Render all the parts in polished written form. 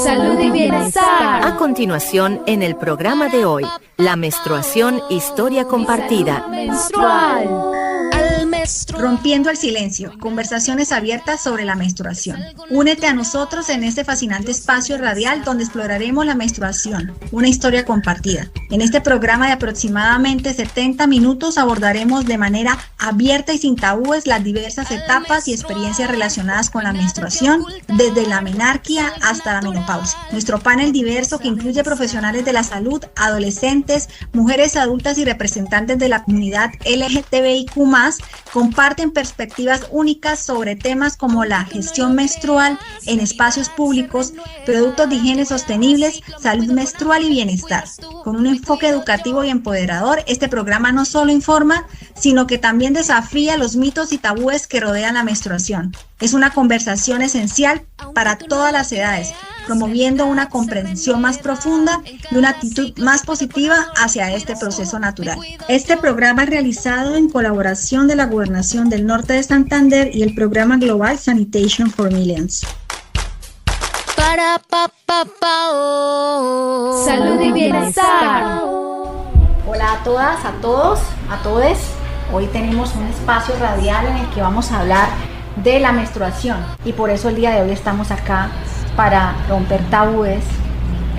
Salud y bienestar. A continuación, en el programa de hoy, la menstruación, historia compartida. Menstrual. Rompiendo el silencio, conversaciones abiertas sobre la menstruación. Únete a nosotros en este fascinante espacio radial donde exploraremos la menstruación, una historia compartida. En este programa de aproximadamente 70 minutos abordaremos de manera abierta y sin tabúes las diversas etapas y experiencias relacionadas con la menstruación, desde la menarquia hasta la menopausia. Nuestro panel diverso, que incluye profesionales de la salud, adolescentes, mujeres adultas y representantes de la comunidad LGTBIQ+, comparten perspectivas únicas sobre temas como la gestión menstrual en espacios públicos, productos de higiene sostenibles, salud menstrual y bienestar. Con un enfoque educativo y empoderador, este programa no solo informa, sino que también desafía los mitos y tabúes que rodean la menstruación. Es una conversación esencial para todas las edades, promoviendo una comprensión más profunda y una actitud más positiva hacia este proceso natural. Este programa es realizado en colaboración de la Gobernación del Norte de Santander y el Programa Global Sanitation for Millions. Salud y bienestar. Hola a todas, a todos, a todes. Hoy tenemos un espacio radial en el que vamos a hablar de la menstruación y por eso el día de hoy estamos acá para romper tabúes,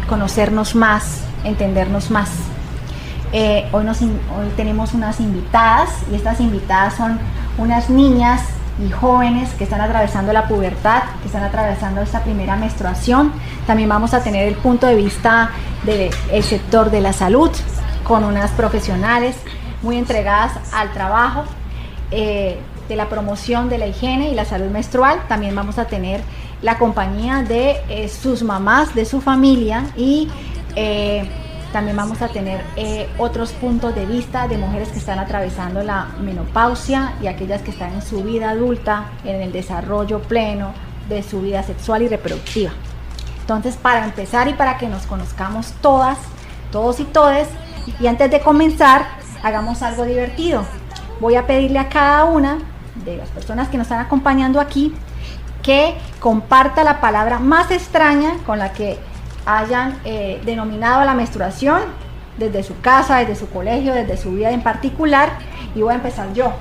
conocernos más, entendernos más. Hoy tenemos unas invitadas y estas invitadas son unas niñas y jóvenes que están atravesando la pubertad, que están atravesando esta primera menstruación. También vamos a tener el punto de vista del sector de la salud con unas profesionales muy entregadas al trabajo de la promoción de la higiene y la salud menstrual. También vamos a tener la compañía de sus mamás, de su familia y también vamos a tener otros puntos de vista de mujeres que están atravesando la menopausia y aquellas que están en su vida adulta, en el desarrollo pleno de su vida sexual y reproductiva. Entonces, para empezar y para que nos conozcamos todas, todos y todes, y antes de comenzar, hagamos algo divertido. Voy a pedirle a cada una de las personas que nos están acompañando aquí que comparta la palabra más extraña con la que hayan denominado la menstruación desde su casa, desde su colegio, desde su vida en particular, y voy a empezar yo.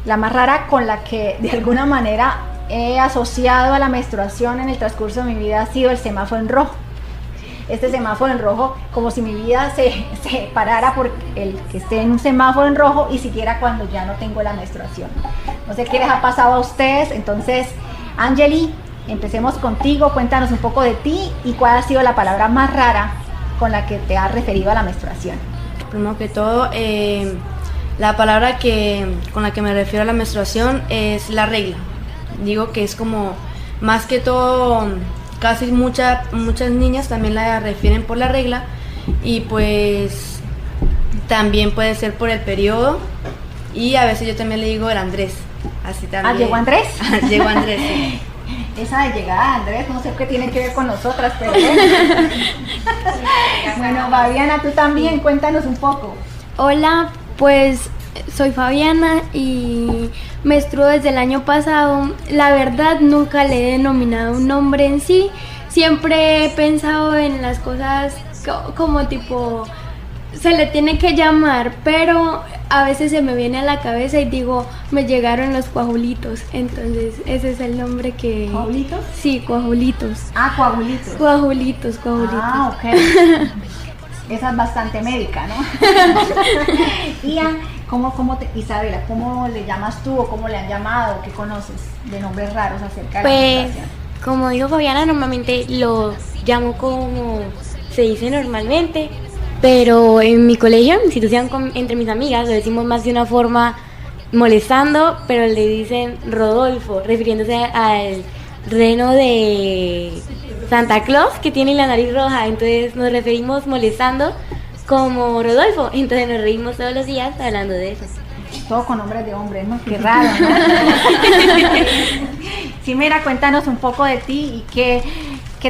La más rara con la que de alguna manera he asociado a la menstruación en el transcurso de mi vida ha sido el semáforo en rojo. Este semáforo en rojo, como si mi vida se parara por el que esté en un semáforo en rojo y siguiera cuando ya no tengo la menstruación. No sé qué les ha pasado a ustedes. Entonces, Angeli, empecemos contigo. Cuéntanos un poco de ti y cuál ha sido la palabra más rara con la que te has referido a la menstruación. Primero que todo, la palabra con la que me refiero a la menstruación es la regla. Digo que es como, más que todo, casi muchas niñas también la refieren por la regla, y pues también puede ser por el periodo, y a veces yo también le digo el Andrés. Así también. ¿Llegó Andrés? Llegó Andrés, sí. Esa de llegada de Andrés, no sé qué tiene que ver con nosotras, pero bueno. Bueno, Fabiana, tú también, cuéntanos un poco. Hola, pues soy Fabiana y menstruo desde el año pasado. La verdad, nunca le he denominado un nombre en sí. Siempre he pensado en las cosas como tipo, se le tiene que llamar, pero a veces se me viene a la cabeza y digo, me llegaron los coagulitos. Entonces, ese es el nombre que... ¿Coagulitos? Sí, coagulitos. Ah, coagulitos. Coagulitos. Ah, ok. Esa es bastante médica, ¿no? Ian, Isabela, ¿cómo le llamas tú o cómo le han llamado? ¿Qué conoces de nombres raros acerca de la menstruación? Como dijo Fabiana, normalmente lo llamo como se dice normalmente, pero en mi colegio, en mi institución, entre mis amigas, lo decimos más de una forma molestando, pero le dicen Rodolfo, refiriéndose al reno de Santa Claus que tiene la nariz roja. Entonces nos referimos molestando como Rodolfo, entonces nos reímos todos los días hablando de eso. Todo con nombres de hombres, ¿no? Qué raro, ¿no? Simera, cuéntanos un poco de ti y qué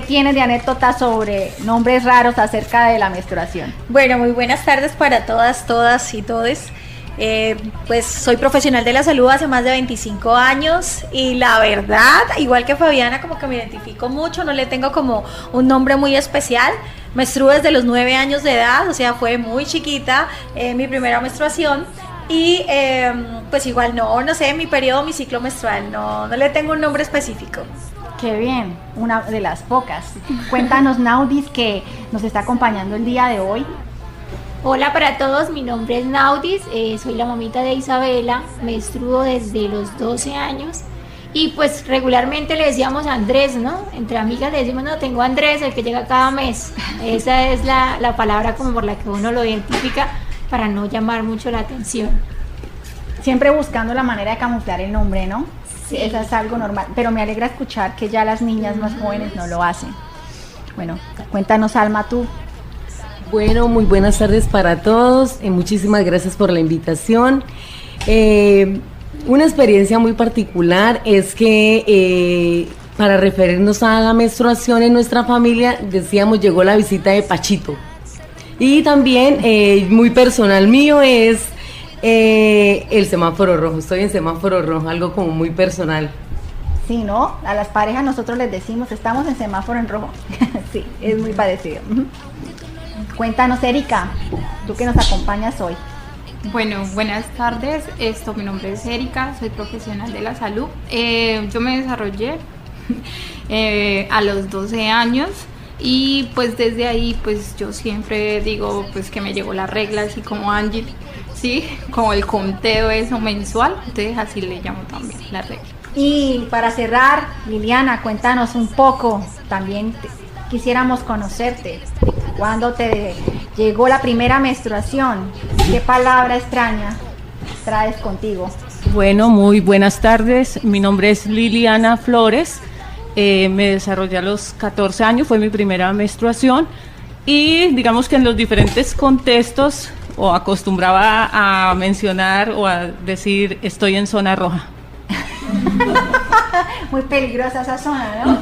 tienes de anécdotas sobre nombres raros acerca de la menstruación. Bueno, muy buenas tardes para todas y todes. Pues soy profesional de la salud hace más de 25 años y la verdad, igual que Fabiana, como que me identifico mucho, no le tengo como un nombre muy especial. Menstruo desde los 9 años de edad, o sea, fue muy chiquita mi primera menstruación. Y pues igual no sé, mi periodo, mi ciclo menstrual, no le tengo un nombre específico. Qué bien, una de las pocas. Cuéntanos, Naudis, que nos está acompañando el día de hoy. Hola para todos, mi nombre es Naudis, soy la mamita de Isabela, menstruo desde los 12 años y pues regularmente le decíamos a Andrés, ¿no? Entre amigas le decimos, no, tengo a Andrés, el que llega cada mes. Esa es la palabra como por la que uno lo identifica para no llamar mucho la atención. Siempre buscando la manera de camuflar el nombre, ¿no? Sí. Eso es algo normal, pero me alegra escuchar que ya las niñas más jóvenes no lo hacen. Bueno, cuéntanos, Alma, tú. Bueno, muy buenas tardes para todos, muchísimas gracias por la invitación. Una experiencia muy particular es que para referirnos a la menstruación en nuestra familia, decíamos, llegó la visita de Pachito. Y también, muy personal mío, es el semáforo rojo. Estoy en semáforo rojo, algo como muy personal. Sí, ¿no? A las parejas nosotros les decimos, estamos en semáforo en rojo. Sí, es muy parecido. Cuéntanos, Erika, tú que nos acompañas hoy. Bueno, buenas tardes. Mi nombre es Erika, soy profesional de la salud. Yo me desarrollé a los 12 años y pues desde ahí pues yo siempre digo pues que me llegó la regla, así como Angie, sí, como el conteo eso mensual, entonces así le llamo también la regla. Y para cerrar, Liliana, cuéntanos un poco, también quisiéramos conocerte. ¿Cuándo te llegó la primera menstruación? ¿Qué palabra extraña traes contigo? Bueno, muy buenas tardes. Mi nombre es Liliana Flores. Me desarrollé a los 14 años, fue mi primera menstruación. Y digamos que en los diferentes contextos o acostumbraba a mencionar o a decir estoy en zona roja. Muy peligrosa esa zona, ¿no?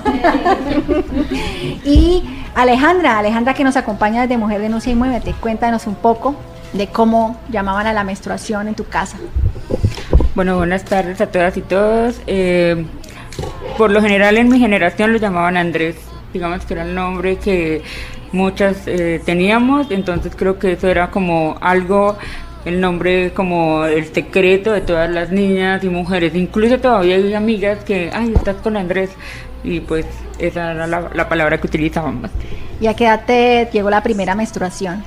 Y Alejandra que nos acompaña desde Mujer Denuncia y Muévete, cuéntanos un poco de cómo llamaban a la menstruación en tu casa. Bueno, buenas tardes a todas y todos. Por lo general en mi generación lo llamaban Andrés, digamos que era el nombre que muchas teníamos, entonces creo que eso era como algo, el nombre como el secreto de todas las niñas y mujeres. Incluso todavía hay amigas que, ay, estás con Andrés, y pues esa era la palabra que utilizábamos. ¿Y a qué edad te llegó la primera menstruación?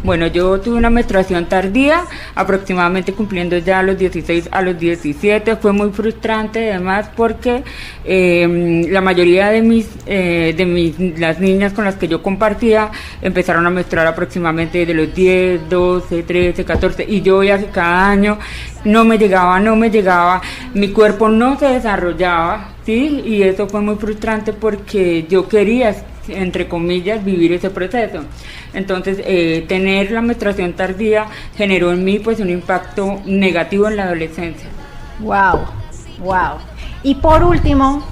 Bueno, yo tuve una menstruación tardía, aproximadamente cumpliendo ya a los 16, a los 17. Fue muy frustrante además porque la mayoría de las niñas con las que yo compartía empezaron a menstruar aproximadamente de los 10, 12, 13, 14, y yo veía que cada año no me llegaba, mi cuerpo no se desarrollaba, ¿sí? Y eso fue muy frustrante porque yo quería, entre comillas, vivir ese proceso. Entonces, tener la menstruación tardía generó en mí pues un impacto negativo en la adolescencia. Wow. Y por último,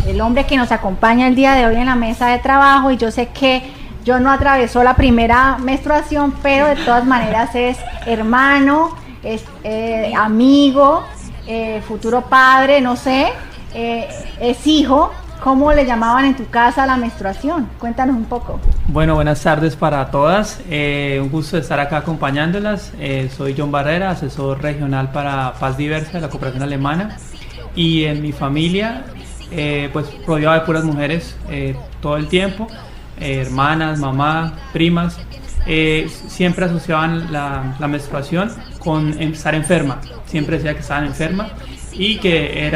el hombre que nos acompaña el día de hoy en la mesa de trabajo, y yo sé que yo no atravesó la primera menstruación, pero de todas maneras es hermano, es amigo, futuro padre, no sé, es hijo. ¿Cómo le llamaban en tu casa a la menstruación? Cuéntanos un poco. Bueno, buenas tardes para todas. Un gusto estar acá acompañándolas. Soy John Barrera, asesor regional para Paz Diversa de la Cooperación Alemana. Y en mi familia, pues rodeado de puras mujeres todo el tiempo. Hermanas, mamá, primas. Siempre asociaban la menstruación con estar enferma. Siempre decía que estaban enfermas. Y que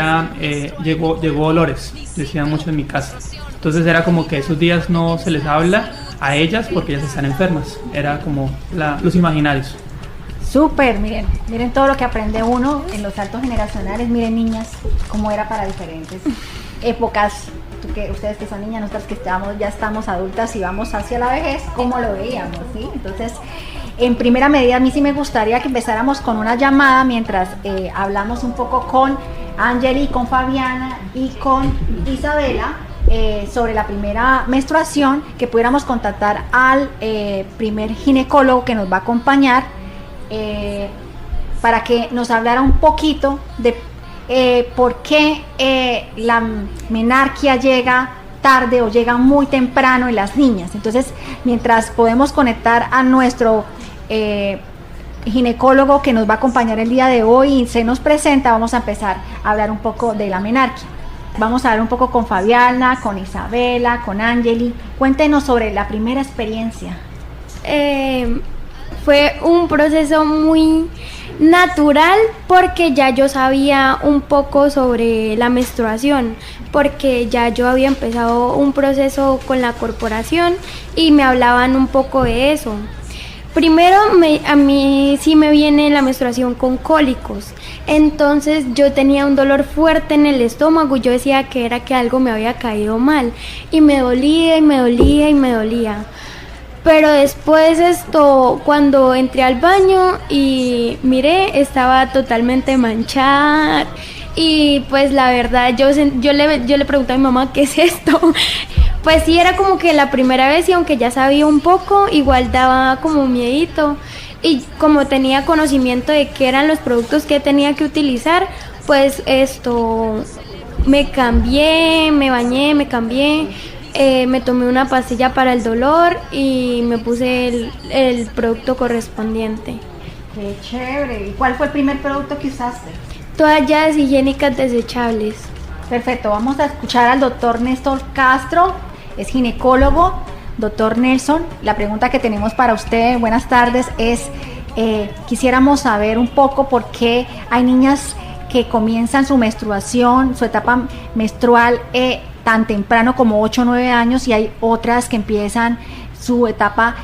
llegó dolores, decían mucho en mi casa. Entonces era como que esos días no se les habla a ellas porque ellas están enfermas. Era como los imaginarios. Súper, miren todo lo que aprende uno en los saltos generacionales. Miren, niñas, cómo era para diferentes épocas. Ustedes que son niñas, nosotras que ya estamos adultas y vamos hacia la vejez, cómo lo veíamos, ¿sí? Entonces, en primera medida, a mí sí me gustaría que empezáramos con una llamada mientras hablamos un poco con Angeli, con Fabiana y con Isabela sobre la primera menstruación, que pudiéramos contactar al primer ginecólogo que nos va a acompañar para que nos hablara un poquito de por qué la menarquia llega tarde o llega muy temprano en las niñas. Entonces, mientras podemos conectar a nuestro ginecólogo que nos va a acompañar el día de hoy y se nos presenta, vamos a empezar a hablar un poco de la menarquia. Vamos a hablar un poco con Fabiana, con Isabela, con Angeli. Cuéntenos sobre la primera experiencia. Fue un proceso muy natural porque ya yo sabía un poco sobre la menstruación, porque ya yo había empezado un proceso con la corporación y me hablaban un poco de eso. Primero a mí sí me viene la menstruación con cólicos, entonces yo tenía un dolor fuerte en el estómago y yo decía que era que algo me había caído mal y me dolía y me dolía y me dolía. Pero después cuando entré al baño y miré, estaba totalmente manchada y pues la verdad yo le pregunté a mi mamá, ¿qué es esto? Pues sí, era como que la primera vez y aunque ya sabía un poco, igual daba como miedito. Y como tenía conocimiento de qué eran los productos que tenía que utilizar, pues me cambié, me bañé, me cambié. Me tomé una pastilla para el dolor y me puse el producto correspondiente. ¡Qué chévere! ¿Y cuál fue el primer producto que usaste? Toallas higiénicas desechables. Perfecto, vamos a escuchar al doctor Néstor Castro, es ginecólogo. Doctor Nelson, la pregunta que tenemos para usted, buenas tardes, es quisiéramos saber un poco por qué hay niñas que comienzan su menstruación, su etapa menstrual tan temprano como 8 o 9 años y hay otras que empiezan su etapa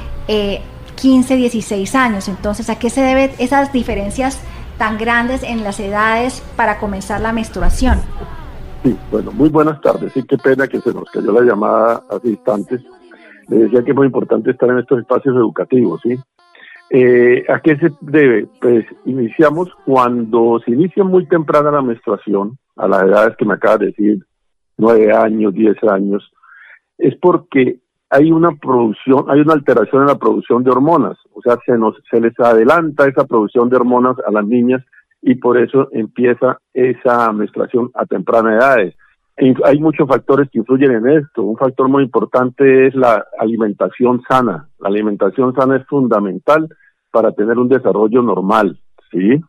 15, 16 años. Entonces, ¿a qué se deben esas diferencias tan grandes en las edades para comenzar la menstruación? Sí, bueno, muy buenas tardes. Sí, qué pena que se nos cayó la llamada hace instantes. Le decía que es muy importante estar en estos espacios educativos, ¿sí? ¿A qué se debe? Pues iniciamos cuando se inicia muy temprana la menstruación, a las edades que me acabas de decir, 9 años, 10 años, es porque hay una alteración en la producción de hormonas, o sea, se les adelanta esa producción de hormonas a las niñas y por eso empieza esa menstruación a temprana edades. Hay muchos factores que influyen en esto. Un factor muy importante es la alimentación sana. La alimentación sana es fundamental para tener un desarrollo normal, ¿sí?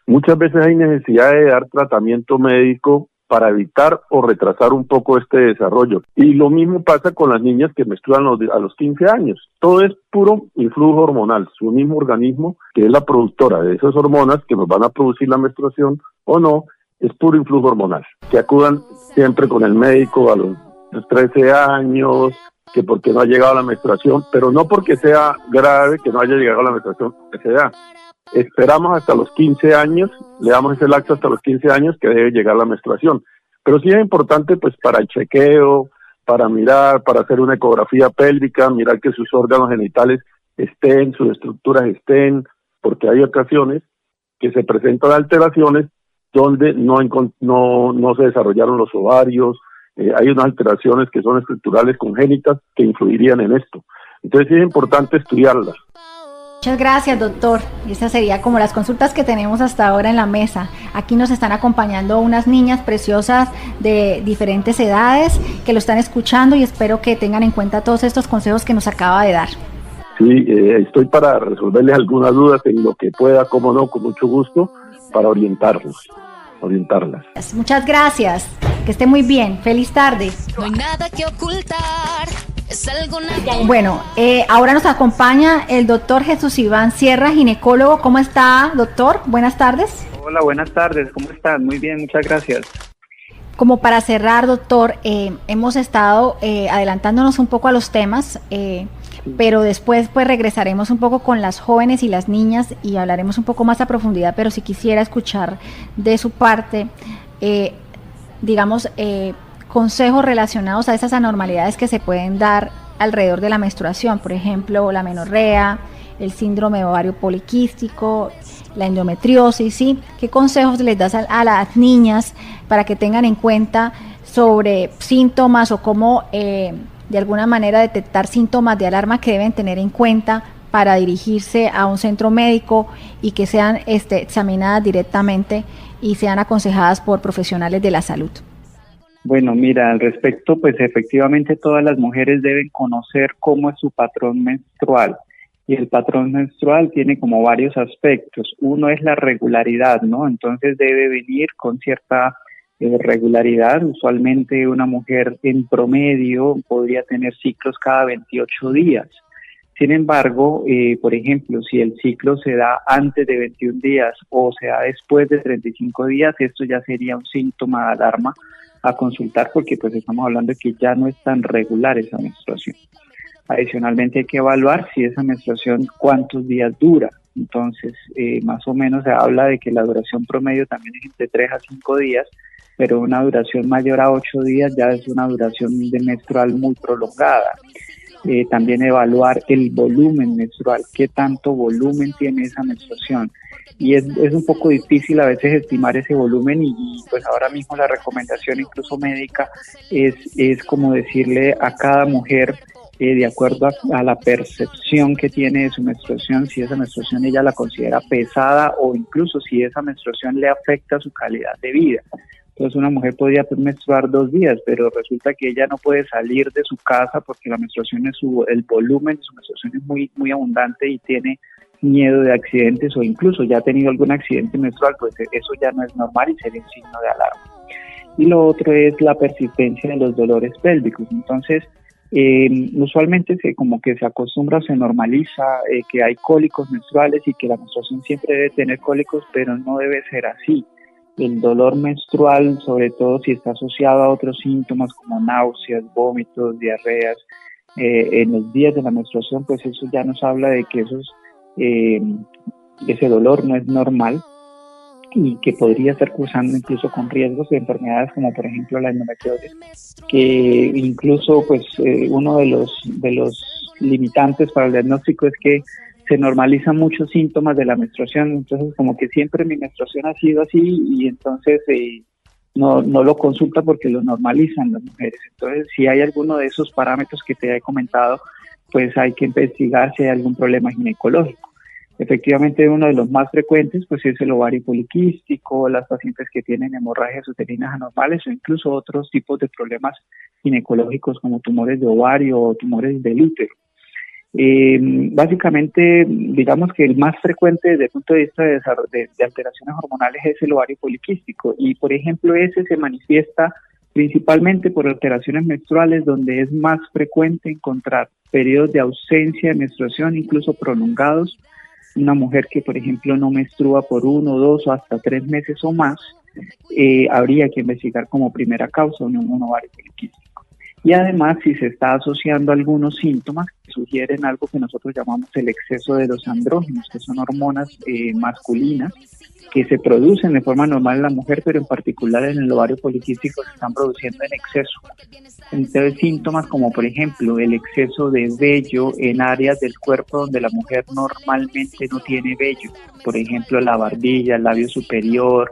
Muchas veces hay necesidad de dar tratamiento médico para evitar o retrasar un poco este desarrollo. Y lo mismo pasa con las niñas que menstruan a los 15 años. Todo es puro influjo hormonal. Su mismo organismo, que es la productora de esas hormonas que nos van a producir la menstruación o no, es puro influjo hormonal. Que acudan siempre con el médico a los 13 años, que porque no ha llegado la menstruación, pero no porque sea grave que no haya llegado la menstruación a esa edad. Esperamos hasta los 15 años, le damos ese lapso hasta los 15 años que debe llegar la menstruación. Pero sí es importante pues para el chequeo, para mirar, para hacer una ecografía pélvica, mirar que sus órganos genitales estén, sus estructuras estén, porque hay ocasiones que se presentan alteraciones donde no se desarrollaron los ovarios, hay unas alteraciones que son estructurales congénitas que influirían en esto. Entonces sí es importante estudiarlas. Muchas gracias, doctor. Y esas serían como las consultas que tenemos hasta ahora en la mesa. Aquí nos están acompañando unas niñas preciosas de diferentes edades que lo están escuchando y espero que tengan en cuenta todos estos consejos que nos acaba de dar. Sí, estoy para resolverles algunas dudas en lo que pueda, como no, con mucho gusto, para orientarlas. Muchas gracias. Que esté muy bien. Feliz tarde. No hay nada que ocultar. Es algo Bueno, ahora nos acompaña el doctor Jesús Iván Sierra, ginecólogo. ¿Cómo está, doctor? Buenas tardes. Hola, buenas tardes. ¿Cómo están? Muy bien, muchas gracias. Como para cerrar, doctor, hemos estado adelantándonos un poco a los temas, pero después pues regresaremos un poco con las jóvenes y las niñas y hablaremos un poco más a profundidad, pero si quisiera escuchar de su parte, consejos relacionados a esas anormalidades que se pueden dar alrededor de la menstruación, por ejemplo, la menorrea, el síndrome de ovario poliquístico, la endometriosis, ¿sí? ¿Qué consejos les das a las niñas para que tengan en cuenta sobre síntomas o cómo de alguna manera detectar síntomas de alarma que deben tener en cuenta para dirigirse a un centro médico y que sean examinadas directamente y sean aconsejadas por profesionales de la salud? Bueno, mira, al respecto, pues efectivamente todas las mujeres deben conocer cómo es su patrón menstrual. Y el patrón menstrual tiene como varios aspectos. Uno es la regularidad, ¿no? Entonces debe venir con cierta regularidad. Usualmente una mujer en promedio podría tener ciclos cada 28 días. Sin embargo, por ejemplo, si el ciclo se da antes de 21 días o se da después de 35 días, esto ya sería un síntoma de alarma a consultar, porque pues estamos hablando de que ya no es tan regular esa menstruación. Adicionalmente hay que evaluar si esa menstruación cuántos días dura. Entonces, más o menos se habla de que la duración promedio también es entre 3 a 5 días, pero una duración mayor a 8 días ya es una duración de menstrual muy prolongada. También evaluar el volumen menstrual, qué tanto volumen tiene esa menstruación. Y es un poco difícil a veces estimar ese volumen y pues ahora mismo la recomendación incluso médica es como decirle a cada mujer, de acuerdo a la percepción que tiene de su menstruación, si esa menstruación ella la considera pesada o incluso si esa menstruación le afecta su calidad de vida. Entonces una mujer podría menstruar 2 días, pero resulta que ella no puede salir de su casa porque la menstruación el volumen de su menstruación es muy, muy abundante y tiene miedo de accidentes o incluso ya ha tenido algún accidente menstrual, pues eso ya no es normal y sería un signo de alarma. Y lo otro es la persistencia de los dolores pélvicos. Entonces, usualmente como que se acostumbra o se normaliza que hay cólicos menstruales y que la menstruación siempre debe tener cólicos, pero no debe ser así. El dolor menstrual, sobre todo si está asociado a otros síntomas como náuseas, vómitos, diarreas, en los días de la menstruación, pues eso ya nos habla de que ese dolor no es normal y que podría estar cursando incluso con riesgos de enfermedades como por ejemplo la endometriosis, que incluso pues uno de los limitantes para el diagnóstico es que se normalizan muchos síntomas de la menstruación. Entonces como que siempre mi menstruación ha sido así y entonces no lo consulta porque lo normalizan las mujeres. Entonces si hay alguno de esos parámetros que te he comentado, pues hay que investigar si hay algún problema ginecológico. Efectivamente, uno de los más frecuentes pues es el ovario poliquístico, las pacientes que tienen hemorragias uterinas anormales o incluso otros tipos de problemas ginecológicos como tumores de ovario o tumores del útero. Básicamente, digamos que el más frecuente desde el punto de vista de alteraciones hormonales es el ovario poliquístico y, por ejemplo, ese se manifiesta principalmente por alteraciones menstruales donde es más frecuente encontrar periodos de ausencia de menstruación, incluso prolongados. Una mujer que, por ejemplo, no menstrua por 1, 2 o hasta 3 meses o más, habría que investigar como primera causa un ovario poliquístico. Y además, si se está asociando algunos síntomas que sugieren algo que nosotros llamamos el exceso de los andrógenos, que son hormonas masculinas que se producen de forma normal en la mujer, pero en particular en el ovario poliquístico se están produciendo en exceso. Entonces, síntomas como, por ejemplo, el exceso de vello en áreas del cuerpo donde la mujer normalmente no tiene vello. Por ejemplo, la barbilla, el labio superior,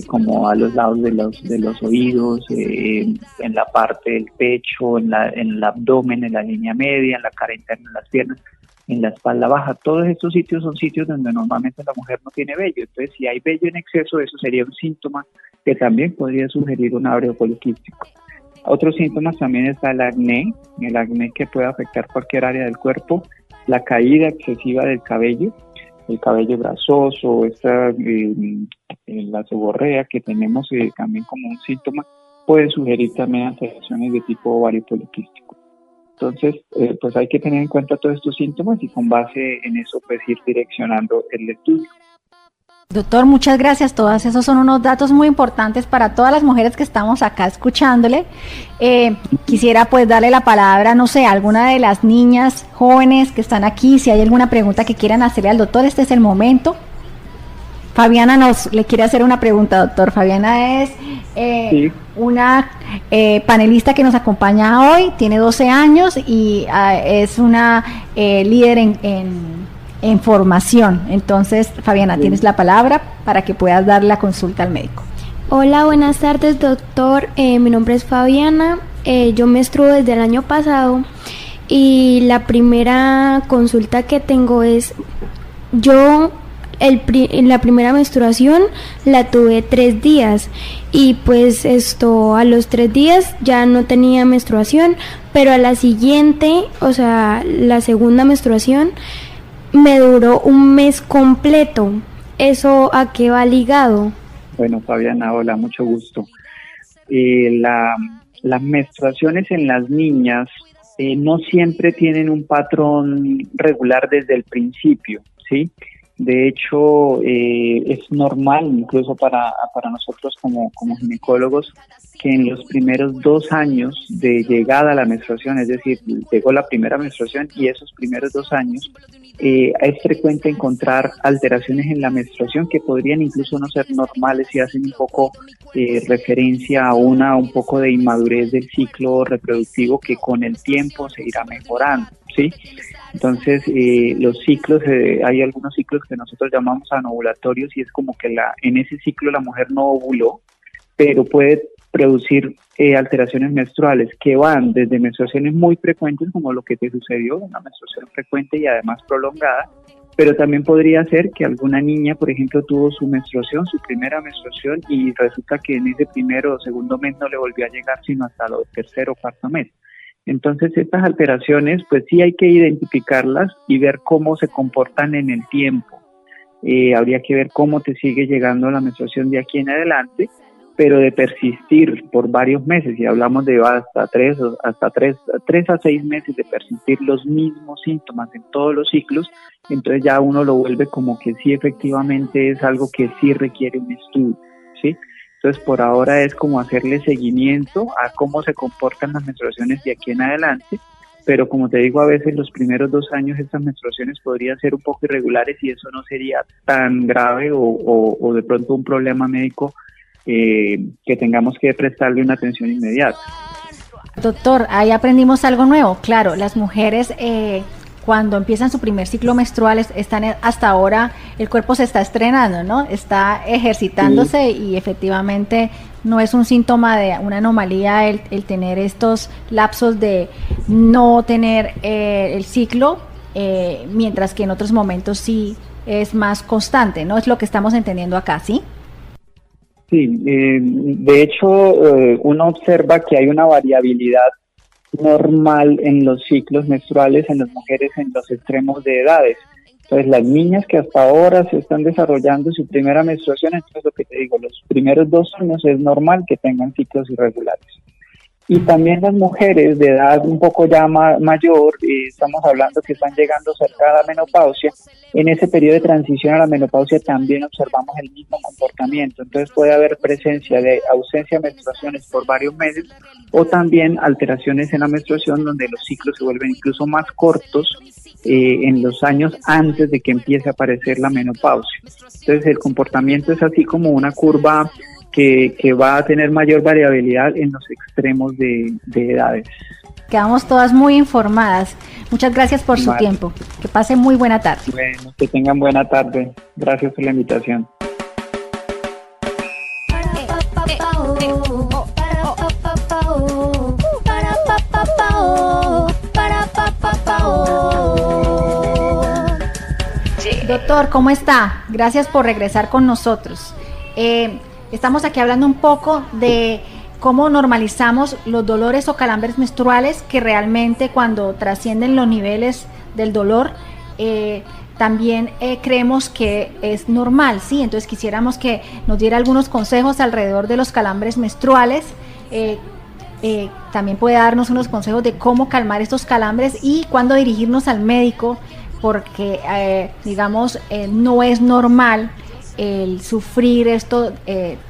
como a los lados de los oídos, en la parte del pecho, en el abdomen, en la línea media, en la cara interna, en las piernas, en la espalda baja. Todos estos sitios son sitios donde normalmente la mujer no tiene vello. Entonces, si hay vello en exceso, eso sería un síntoma que también podría sugerir un ovario poliquístico. Otros síntomas también está el acné que puede afectar cualquier área del cuerpo, la caída excesiva del cabello, el cabello grasoso, la seborrea que tenemos también como un síntoma, puede sugerir también alteraciones de tipo ovario poliquístico. Entonces, pues hay que tener en cuenta todos estos síntomas y con base en eso pues ir direccionando el estudio. Doctor, muchas gracias. Todos esos son unos datos muy importantes para todas las mujeres que estamos acá escuchándole. Quisiera pues darle la palabra, no sé, a alguna de las niñas jóvenes que están aquí. Si hay alguna pregunta que quieran hacerle al doctor, este es el momento. Fabiana le quiere hacer una pregunta, doctor. Fabiana es una panelista que nos acompaña hoy, tiene 12 años y es una líder en formación. Entonces, Fabiana, tienes la palabra para que puedas dar la consulta al médico. Hola, buenas tardes, doctor. Mi nombre es Fabiana. Yo menstruo desde el año pasado y la primera consulta que tengo es, en la primera menstruación la tuve 3 días y pues a los 3 días ya no tenía menstruación, pero a la siguiente, o sea, la segunda menstruación me duró 1 mes completo. ¿Eso a qué va ligado? Bueno, Fabiana, hola, mucho gusto. Las menstruaciones en las niñas no siempre tienen un patrón regular desde el principio, ¿sí? De hecho, es normal, incluso para nosotros como ginecólogos, que en los primeros 2 años de llegada a la menstruación, es decir, llegó la primera menstruación y esos primeros 2 años, es frecuente encontrar alteraciones en la menstruación que podrían incluso no ser normales y hacen un poco referencia a un poco de inmadurez del ciclo reproductivo que con el tiempo se irá mejorando, ¿sí? Entonces, los ciclos, hay algunos ciclos que nosotros llamamos anovulatorios y es como que en ese ciclo la mujer no ovuló, pero puede producir alteraciones menstruales que van desde menstruaciones muy frecuentes, como lo que te sucedió, una menstruación frecuente y además prolongada, pero también podría ser que alguna niña, por ejemplo, tuvo su primera menstruación, y resulta que en ese primero o segundo mes no le volvió a llegar sino hasta el tercer o cuarto mes. Entonces, estas alteraciones, pues sí hay que identificarlas y ver cómo se comportan en el tiempo. Habría que ver cómo te sigue llegando la menstruación de aquí en adelante, pero de persistir por varios meses, y hablamos de hasta 3 a 6 meses de persistir los mismos síntomas en todos los ciclos, entonces ya uno lo vuelve como que sí, efectivamente es algo que sí requiere un estudio, ¿sí? Entonces, por ahora es como hacerle seguimiento a cómo se comportan las menstruaciones de aquí en adelante, pero como te digo, a veces los primeros 2 años estas menstruaciones podrían ser un poco irregulares y eso no sería tan grave o de pronto un problema médico que tengamos que prestarle una atención inmediata. Doctor, ahí aprendimos algo nuevo. Claro, las mujeres cuando empiezan su primer ciclo menstrual están hasta ahora, el cuerpo se está estrenando, ¿no? Está ejercitándose, sí. Y efectivamente no es un síntoma de una anomalía el tener estos lapsos de no tener el ciclo, mientras que en otros momentos sí es más constante, ¿no? Es lo que estamos entendiendo acá, ¿sí? Sí, de hecho uno observa que hay una variabilidad normal en los ciclos menstruales en las mujeres en los extremos de edades. Entonces, las niñas que hasta ahora se están desarrollando su primera menstruación, entonces lo que te digo, los primeros 2 años es normal que tengan ciclos irregulares. Y también las mujeres de edad un poco ya mayor, estamos hablando que están llegando cerca de la menopausia, en ese periodo de transición a la menopausia también observamos el mismo comportamiento. Entonces puede haber presencia de ausencia de menstruaciones por varios meses o también alteraciones en la menstruación donde los ciclos se vuelven incluso más cortos en los años antes de que empiece a aparecer la menopausia. Entonces el comportamiento es así como una curva que va a tener mayor variabilidad en los extremos de edades. Quedamos todas muy informadas. Muchas gracias por su tiempo. Que pasen muy buena tarde. Bueno, que tengan buena tarde. Gracias por la invitación. Doctor, ¿cómo está? Gracias por regresar con nosotros. Estamos aquí hablando un poco de cómo normalizamos los dolores o calambres menstruales que realmente cuando trascienden los niveles del dolor también creemos que es normal, ¿sí? Entonces quisiéramos que nos diera algunos consejos alrededor de los calambres menstruales. También puede darnos unos consejos de cómo calmar estos calambres y cuándo dirigirnos al médico, porque no es normal el sufrir esto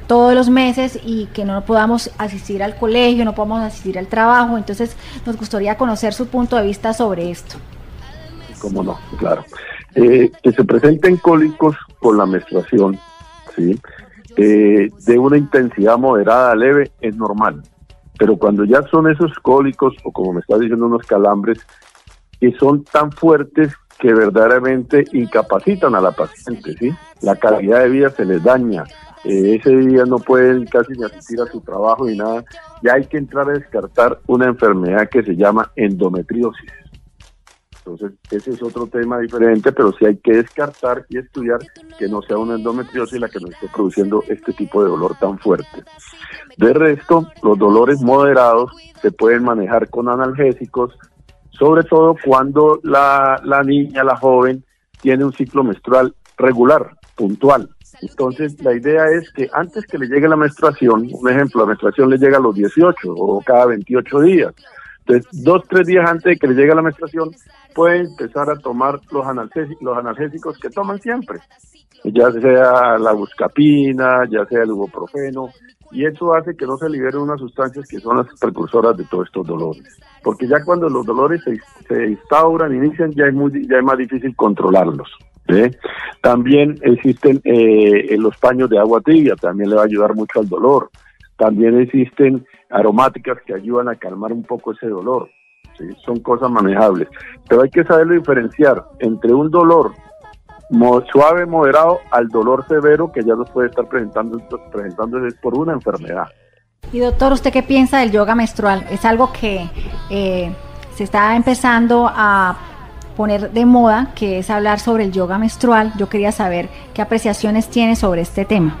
todos los meses y que no podamos asistir al colegio, no podamos asistir al trabajo. Entonces nos gustaría conocer su punto de vista sobre esto. Cómo no, claro. Que se presenten cólicos con la menstruación, ¿sí? De una intensidad moderada a leve es normal, pero cuando ya son esos cólicos o como me está diciendo unos calambres que son tan fuertes que verdaderamente incapacitan a la paciente, ¿sí? La calidad de vida se les daña, ese día no pueden casi ni asistir a su trabajo ni nada, ya hay que entrar a descartar una enfermedad que se llama endometriosis, Entonces, ese es otro tema diferente, pero sí hay que descartar y estudiar que no sea una endometriosis la que nos esté produciendo este tipo de dolor tan fuerte. De resto, los dolores moderados se pueden manejar con analgésicos, sobre todo cuando la niña, la joven, tiene un ciclo menstrual regular, puntual. Entonces, la idea es que antes que le llegue la menstruación, un ejemplo, la menstruación le llega a los 18 o cada 28 días. Entonces, 2-3 días antes de que le llegue la menstruación, puede empezar a tomar los analgésicos que toman siempre, ya sea la buscapina, ya sea el ibuprofeno, y eso hace que no se liberen unas sustancias que son las precursoras de todos estos dolores. Porque ya cuando los dolores se instauran, inician, ya es más difícil controlarlos. También existen los paños de agua tibia, también le va a ayudar mucho al dolor. También existen aromáticas que ayudan a calmar un poco ese dolor, ¿sí? Son cosas manejables, pero hay que saberlo diferenciar entre un dolor suave, moderado, al dolor severo que ya nos puede estar presentándose por una enfermedad. Y doctor, ¿usted qué piensa del yoga menstrual? Es algo que se está empezando a poner de moda, que es hablar sobre el yoga menstrual. Yo quería saber qué apreciaciones tiene sobre este tema.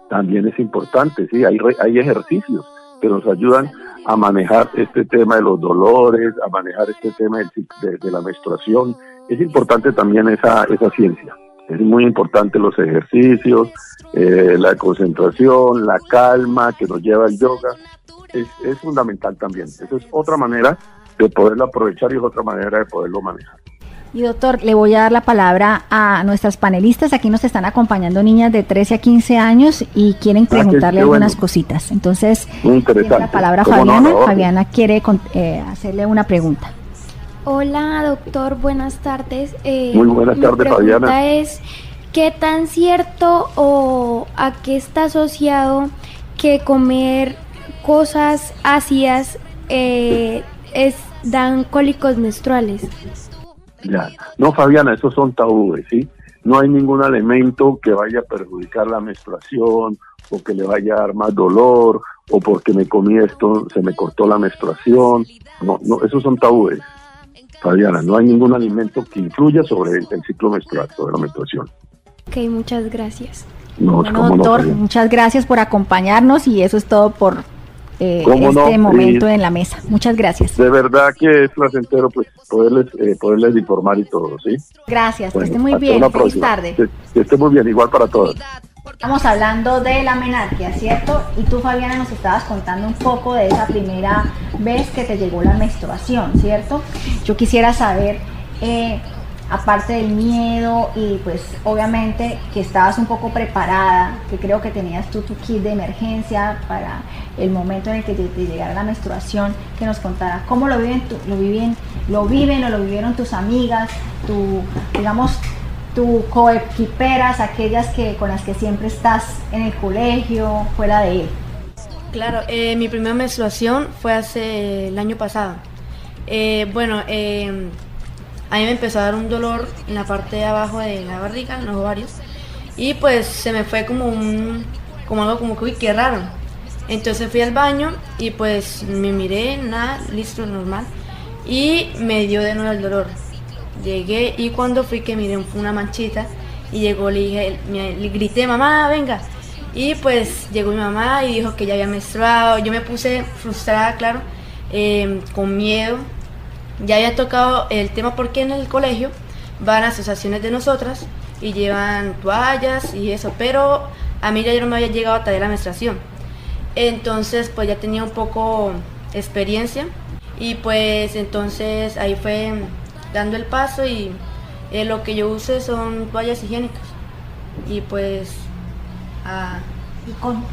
También es importante, sí, hay ejercicios que nos ayudan a manejar este tema de los dolores, a manejar este tema de la menstruación. Es importante también esa ciencia. Es muy importante los ejercicios, la concentración, la calma que nos lleva el yoga. Es fundamental también. Esa es otra manera de poderlo aprovechar y es otra manera de poderlo manejar. Y doctor, le voy a dar la palabra a nuestras panelistas. Aquí nos están acompañando niñas de 13 a 15 años y quieren preguntarle algunas cositas. Entonces, tiene la palabra Fabiana. Fabiana quiere hacerle una pregunta. Hola, doctor, buenas tardes. Muy buenas tardes, Fabiana. Mi pregunta es, ¿qué tan cierto o a qué está asociado que comer cosas ácidas dan cólicos menstruales? Ya. No, Fabiana, esos son tabúes, ¿sí? No hay ningún alimento que vaya a perjudicar la menstruación o que le vaya a dar más dolor o porque me comí esto, se me cortó la menstruación. No, esos son tabúes, Fabiana. No hay ningún alimento que influya sobre el ciclo menstrual, sobre la menstruación. Ok, muchas gracias. Bueno, doctor, muchas gracias por acompañarnos y eso es todo por momento en la mesa. Muchas gracias. De verdad que es placentero pues poderles informar y todo, ¿sí? Gracias, bueno, que esté muy bien. Feliz tarde. Que esté muy bien, igual para todos. Estamos hablando de la menarquia, ¿cierto? Y tú, Fabiana, nos estabas contando un poco de esa primera vez que te llegó la menstruación, ¿cierto? Yo quisiera saber, aparte del miedo y pues obviamente que estabas un poco preparada, que creo que tenías tu kit de emergencia para el momento en el que te llegara la menstruación, que nos contara cómo lo vivieron tus amigas, tu coequiperas, aquellas con las que siempre estás en el colegio, fuera de él. Claro, mi primera menstruación fue hace el año pasado. A mí me empezó a dar un dolor en la parte de abajo de la barriga, en los ovarios, y pues se me fue como algo como que, uy, qué raro. Entonces fui al baño y pues me miré, nada, listo, normal, y me dio de nuevo el dolor. Llegué y cuando fui que miré fue una manchita y llegó, le grité, mamá, venga. Y pues llegó mi mamá y dijo que ya había menstruado. Yo me puse frustrada, claro, con miedo. Ya había tocado el tema porque en el colegio van a asociaciones de nosotras y llevan toallas y eso, pero a mí ya no me había llegado a traer la menstruación. Entonces pues ya tenía un poco experiencia y pues entonces ahí fue dando el paso y lo que yo uso son toallas higiénicas y pues... Y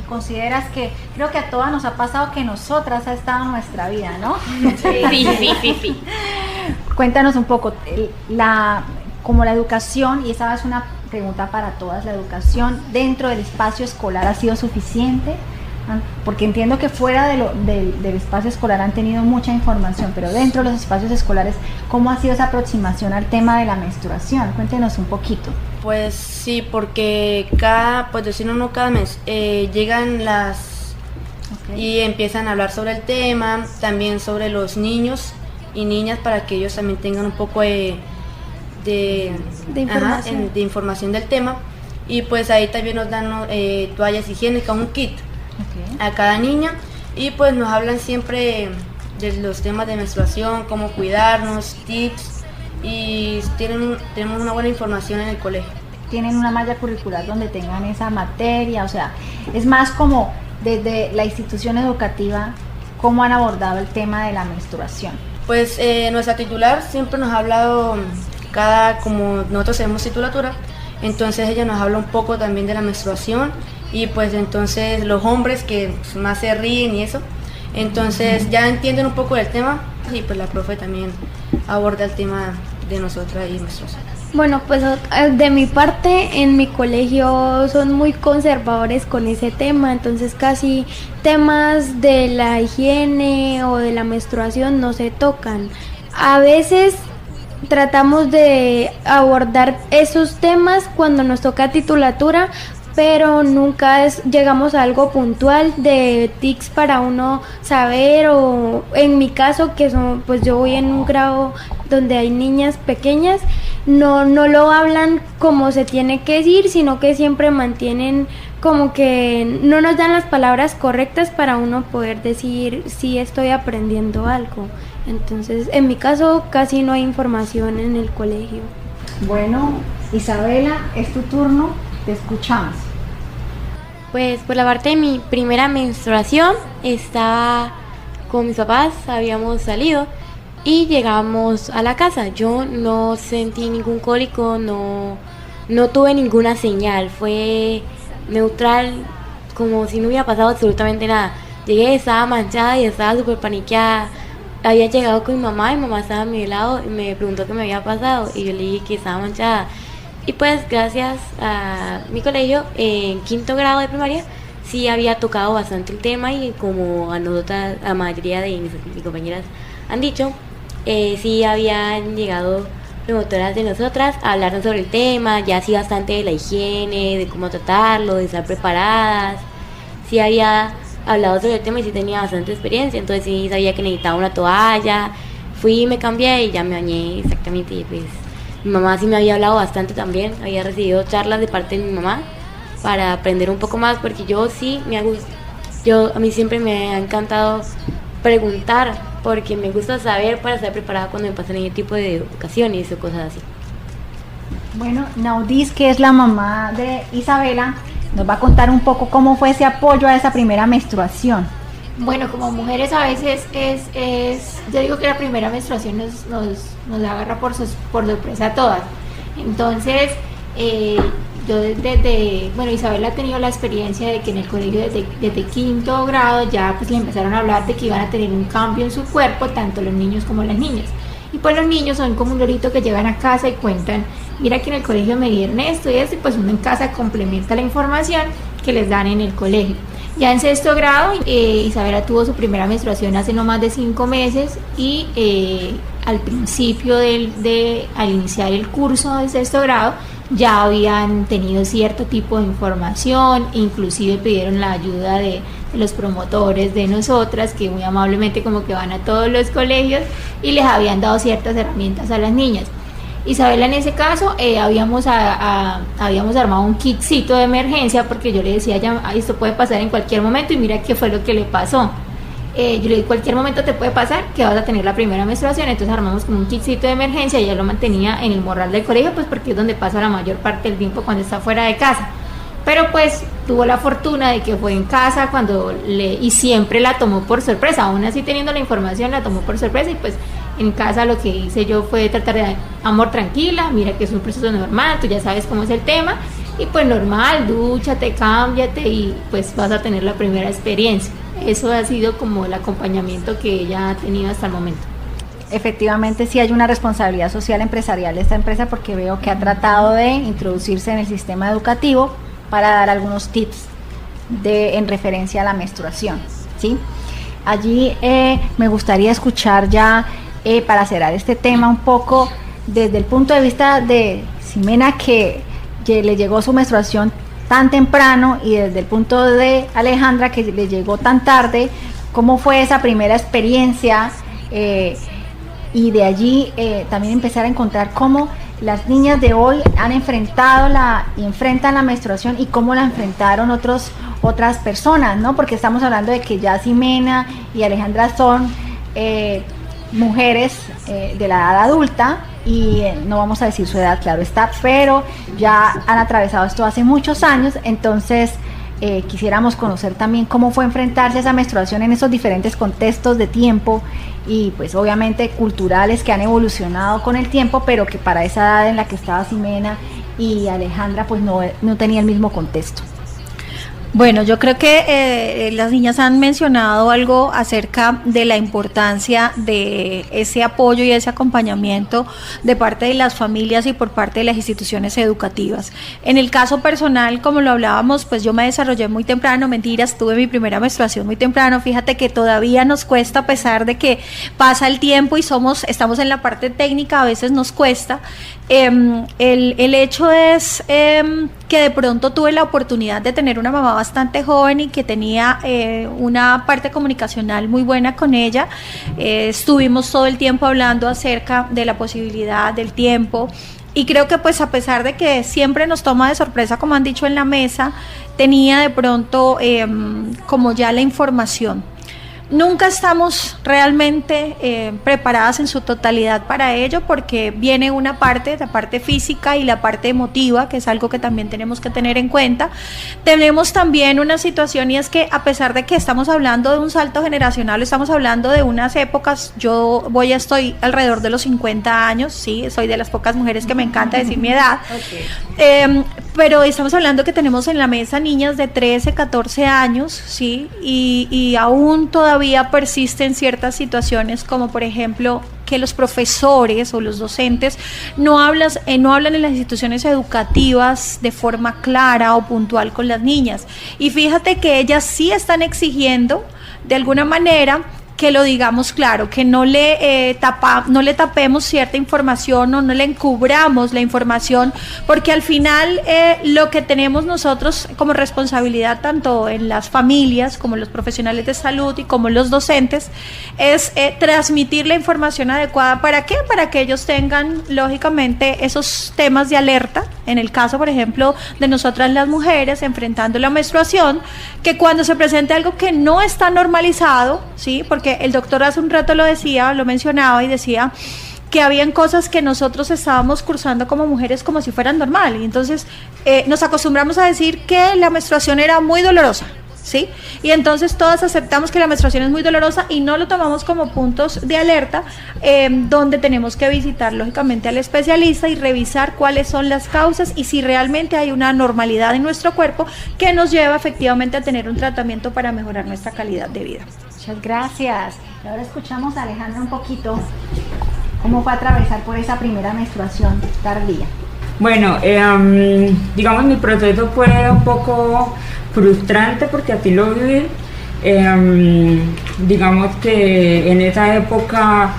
consideras que, creo que a todas nos ha pasado que nosotras ha estado en nuestra vida, ¿no? Sí. Cuéntanos un poco, como la educación, y esa es una pregunta para todas, ¿la educación dentro del espacio escolar ha sido suficiente? Porque entiendo que fuera del espacio escolar han tenido mucha información, pero dentro de los espacios escolares, ¿cómo ha sido esa aproximación al tema de la menstruación? Cuéntenos un poquito. Pues sí, porque cada mes llegan y empiezan a hablar sobre el tema, también sobre los niños y niñas para que ellos también tengan un poco de información del tema. Y pues ahí también nos dan toallas higiénicas, un kit a cada niña, y pues nos hablan siempre de los temas de menstruación, cómo cuidarnos, tips, y tenemos una buena información en el colegio. Tienen una malla curricular donde tengan esa materia, o sea, es más como desde la institución educativa, ¿cómo han abordado el tema de la menstruación? Pues nuestra titular siempre nos ha hablado, como nosotros tenemos titulatura, entonces ella nos habla un poco también de la menstruación, y pues entonces los hombres que más se ríen y eso, entonces ya entienden un poco del tema, y pues la profe también aborda el tema de nosotras y menstruación. Bueno, pues de mi parte, en mi colegio son muy conservadores con ese tema, entonces casi temas de la higiene o de la menstruación no se tocan. A veces tratamos de abordar esos temas cuando nos toca titulatura, pero nunca llegamos a algo puntual de tics para uno saber, o en mi caso, pues yo voy en un grado donde hay niñas pequeñas, no lo hablan como se tiene que decir, sino que siempre mantienen como que no nos dan las palabras correctas para uno poder decir si estoy aprendiendo algo. Entonces, en mi caso, casi no hay información en el colegio. Bueno, Isabela, es tu turno, te escuchamos. Pues por la parte de mi primera menstruación, estaba con mis papás, habíamos salido y llegamos a la casa. Yo no sentí ningún cólico, no tuve ninguna señal, fue neutral, como si no hubiera pasado absolutamente nada. Llegué, estaba manchada y estaba súper paniqueada. Había llegado con mi mamá estaba a mi lado y me preguntó qué me había pasado, y yo le dije que estaba manchada. Y pues gracias a mi colegio, en 5º grado de primaria, sí había tocado bastante el tema, y como a nosotras, la mayoría de mis compañeras han dicho, sí habían llegado promotoras de nosotras a hablarnos sobre el tema, ya sí bastante de la higiene, de cómo tratarlo, de estar preparadas. Sí había hablado sobre el tema y sí tenía bastante experiencia, entonces sí sabía que necesitaba una toalla. Fui y me cambié y ya me bañé exactamente, y pues mi mamá sí me había hablado bastante también, había recibido charlas de parte de mi mamá para aprender un poco más, porque a mí siempre me ha encantado preguntar, porque me gusta saber para estar preparada cuando me pasen ese tipo de ocasiones o cosas así. Bueno, Naudis, que es la mamá de Isabela, nos va a contar un poco cómo fue ese apoyo a esa primera menstruación. Bueno, como mujeres a veces yo digo que la primera menstruación nos agarra por sorpresa a todas. Entonces, yo Isabel ha tenido la experiencia de que en el colegio desde 5º grado ya pues le empezaron a hablar de que iban a tener un cambio en su cuerpo, tanto los niños como las niñas. Y pues los niños son como un lorito que llegan a casa y cuentan, mira que en el colegio me dieron esto y esto, y pues uno en casa complementa la información que les dan en el colegio. Ya en 6º grado, Isabela tuvo su primera menstruación hace no más de 5 meses, y al principio al iniciar el curso de 6º grado ya habían tenido cierto tipo de información, inclusive pidieron la ayuda de los promotores de nosotras, que muy amablemente como que van a todos los colegios y les habían dado ciertas herramientas a las niñas. Isabela, en ese caso, habíamos armado un kitcito de emergencia, porque yo le decía, ya, esto puede pasar en cualquier momento, y mira qué fue lo que le pasó. Yo le dije, cualquier momento te puede pasar que vas a tener la primera menstruación. Entonces armamos como un kitcito de emergencia, y ella lo mantenía en el morral del colegio, pues porque es donde pasa la mayor parte del tiempo cuando está fuera de casa. Pero pues tuvo la fortuna de que fue en casa y siempre la tomó por sorpresa, aún así teniendo la información la tomó por sorpresa, y pues en casa lo que hice yo fue tratar de, amor, tranquila, mira que es un proceso normal, tú ya sabes cómo es el tema, y pues normal, dúchate, cámbiate y pues vas a tener la primera experiencia. Eso ha sido como el acompañamiento que ella ha tenido hasta el momento. Efectivamente sí hay una responsabilidad social empresarial de esta empresa, porque veo que ha tratado de introducirse en el sistema educativo para dar algunos tips en referencia a la menstruación, ¿sí? Allí me gustaría escuchar ya, para cerrar este tema un poco, desde el punto de vista de Ximena, que le llegó su menstruación tan temprano, y desde el punto de Alejandra, que le llegó tan tarde, ¿cómo fue esa primera experiencia? y de allí también empezar a encontrar cómo las niñas de hoy han enfrentado y enfrentan la menstruación y cómo la enfrentaron otras personas, ¿no? Porque estamos hablando de que ya Ximena y Alejandra son mujeres de la edad adulta, y no vamos a decir su edad, claro está, pero ya han atravesado esto hace muchos años. Entonces quisiéramos conocer también cómo fue enfrentarse a esa menstruación en esos diferentes contextos de tiempo y pues obviamente culturales que han evolucionado con el tiempo, pero que para esa edad en la que estaba Ximena y Alejandra pues no tenía el mismo contexto. Bueno, yo creo que las niñas han mencionado algo acerca de la importancia de ese apoyo y ese acompañamiento de parte de las familias y por parte de las instituciones educativas. En el caso personal, como lo hablábamos, pues yo me desarrollé muy temprano, mentiras, tuve mi primera menstruación muy temprano. Fíjate que todavía nos cuesta, a pesar de que pasa el tiempo y estamos en la parte técnica, a veces nos cuesta. El hecho es que de pronto tuve la oportunidad de tener una mamá bastante joven y que tenía una parte comunicacional muy buena con ella. Estuvimos todo el tiempo hablando acerca de la posibilidad del tiempo, y creo que pues a pesar de que siempre nos toma de sorpresa, como han dicho en la mesa, tenía de pronto como ya la información. Nunca estamos realmente preparadas en su totalidad para ello, porque viene una parte, la parte física y la parte emotiva, que es algo que también tenemos que tener en cuenta. Tenemos también una situación, y es que a pesar de que estamos hablando de un salto generacional, estamos hablando de unas épocas, estoy alrededor de los 50 años, sí, soy de las pocas mujeres que me encanta decir mi edad, pero estamos hablando que tenemos en la mesa niñas de 13, 14 años, sí, y aún todavía persisten ciertas situaciones, como por ejemplo que los profesores o los docentes no hablan en las instituciones educativas de forma clara o puntual con las niñas. Y fíjate que ellas sí están exigiendo de alguna manera que lo digamos claro, que no le tapemos cierta información o no le encubramos la información, porque al final lo que tenemos nosotros como responsabilidad, tanto en las familias como los profesionales de salud y como los docentes, es transmitir la información adecuada. ¿Para qué? Para que ellos tengan lógicamente esos temas de alerta, en el caso por ejemplo de nosotras las mujeres enfrentando la menstruación, que cuando se presente algo que no está normalizado, ¿sí? Porque el doctor hace un rato lo mencionaba y decía que habían cosas que nosotros estábamos cursando como mujeres como si fueran normal, y entonces nos acostumbramos a decir que la menstruación era muy dolorosa, ¿sí? Y entonces todas aceptamos que la menstruación es muy dolorosa y no lo tomamos como puntos de alerta, donde tenemos que visitar lógicamente al especialista y revisar cuáles son las causas y si realmente hay una normalidad en nuestro cuerpo que nos lleva efectivamente a tener un tratamiento para mejorar nuestra calidad de vida. Muchas gracias. Y ahora escuchamos a Alejandra un poquito cómo fue a atravesar por esa primera menstruación tardía. Bueno, digamos, mi proceso fue un poco frustrante porque así lo viví. Digamos que en esa época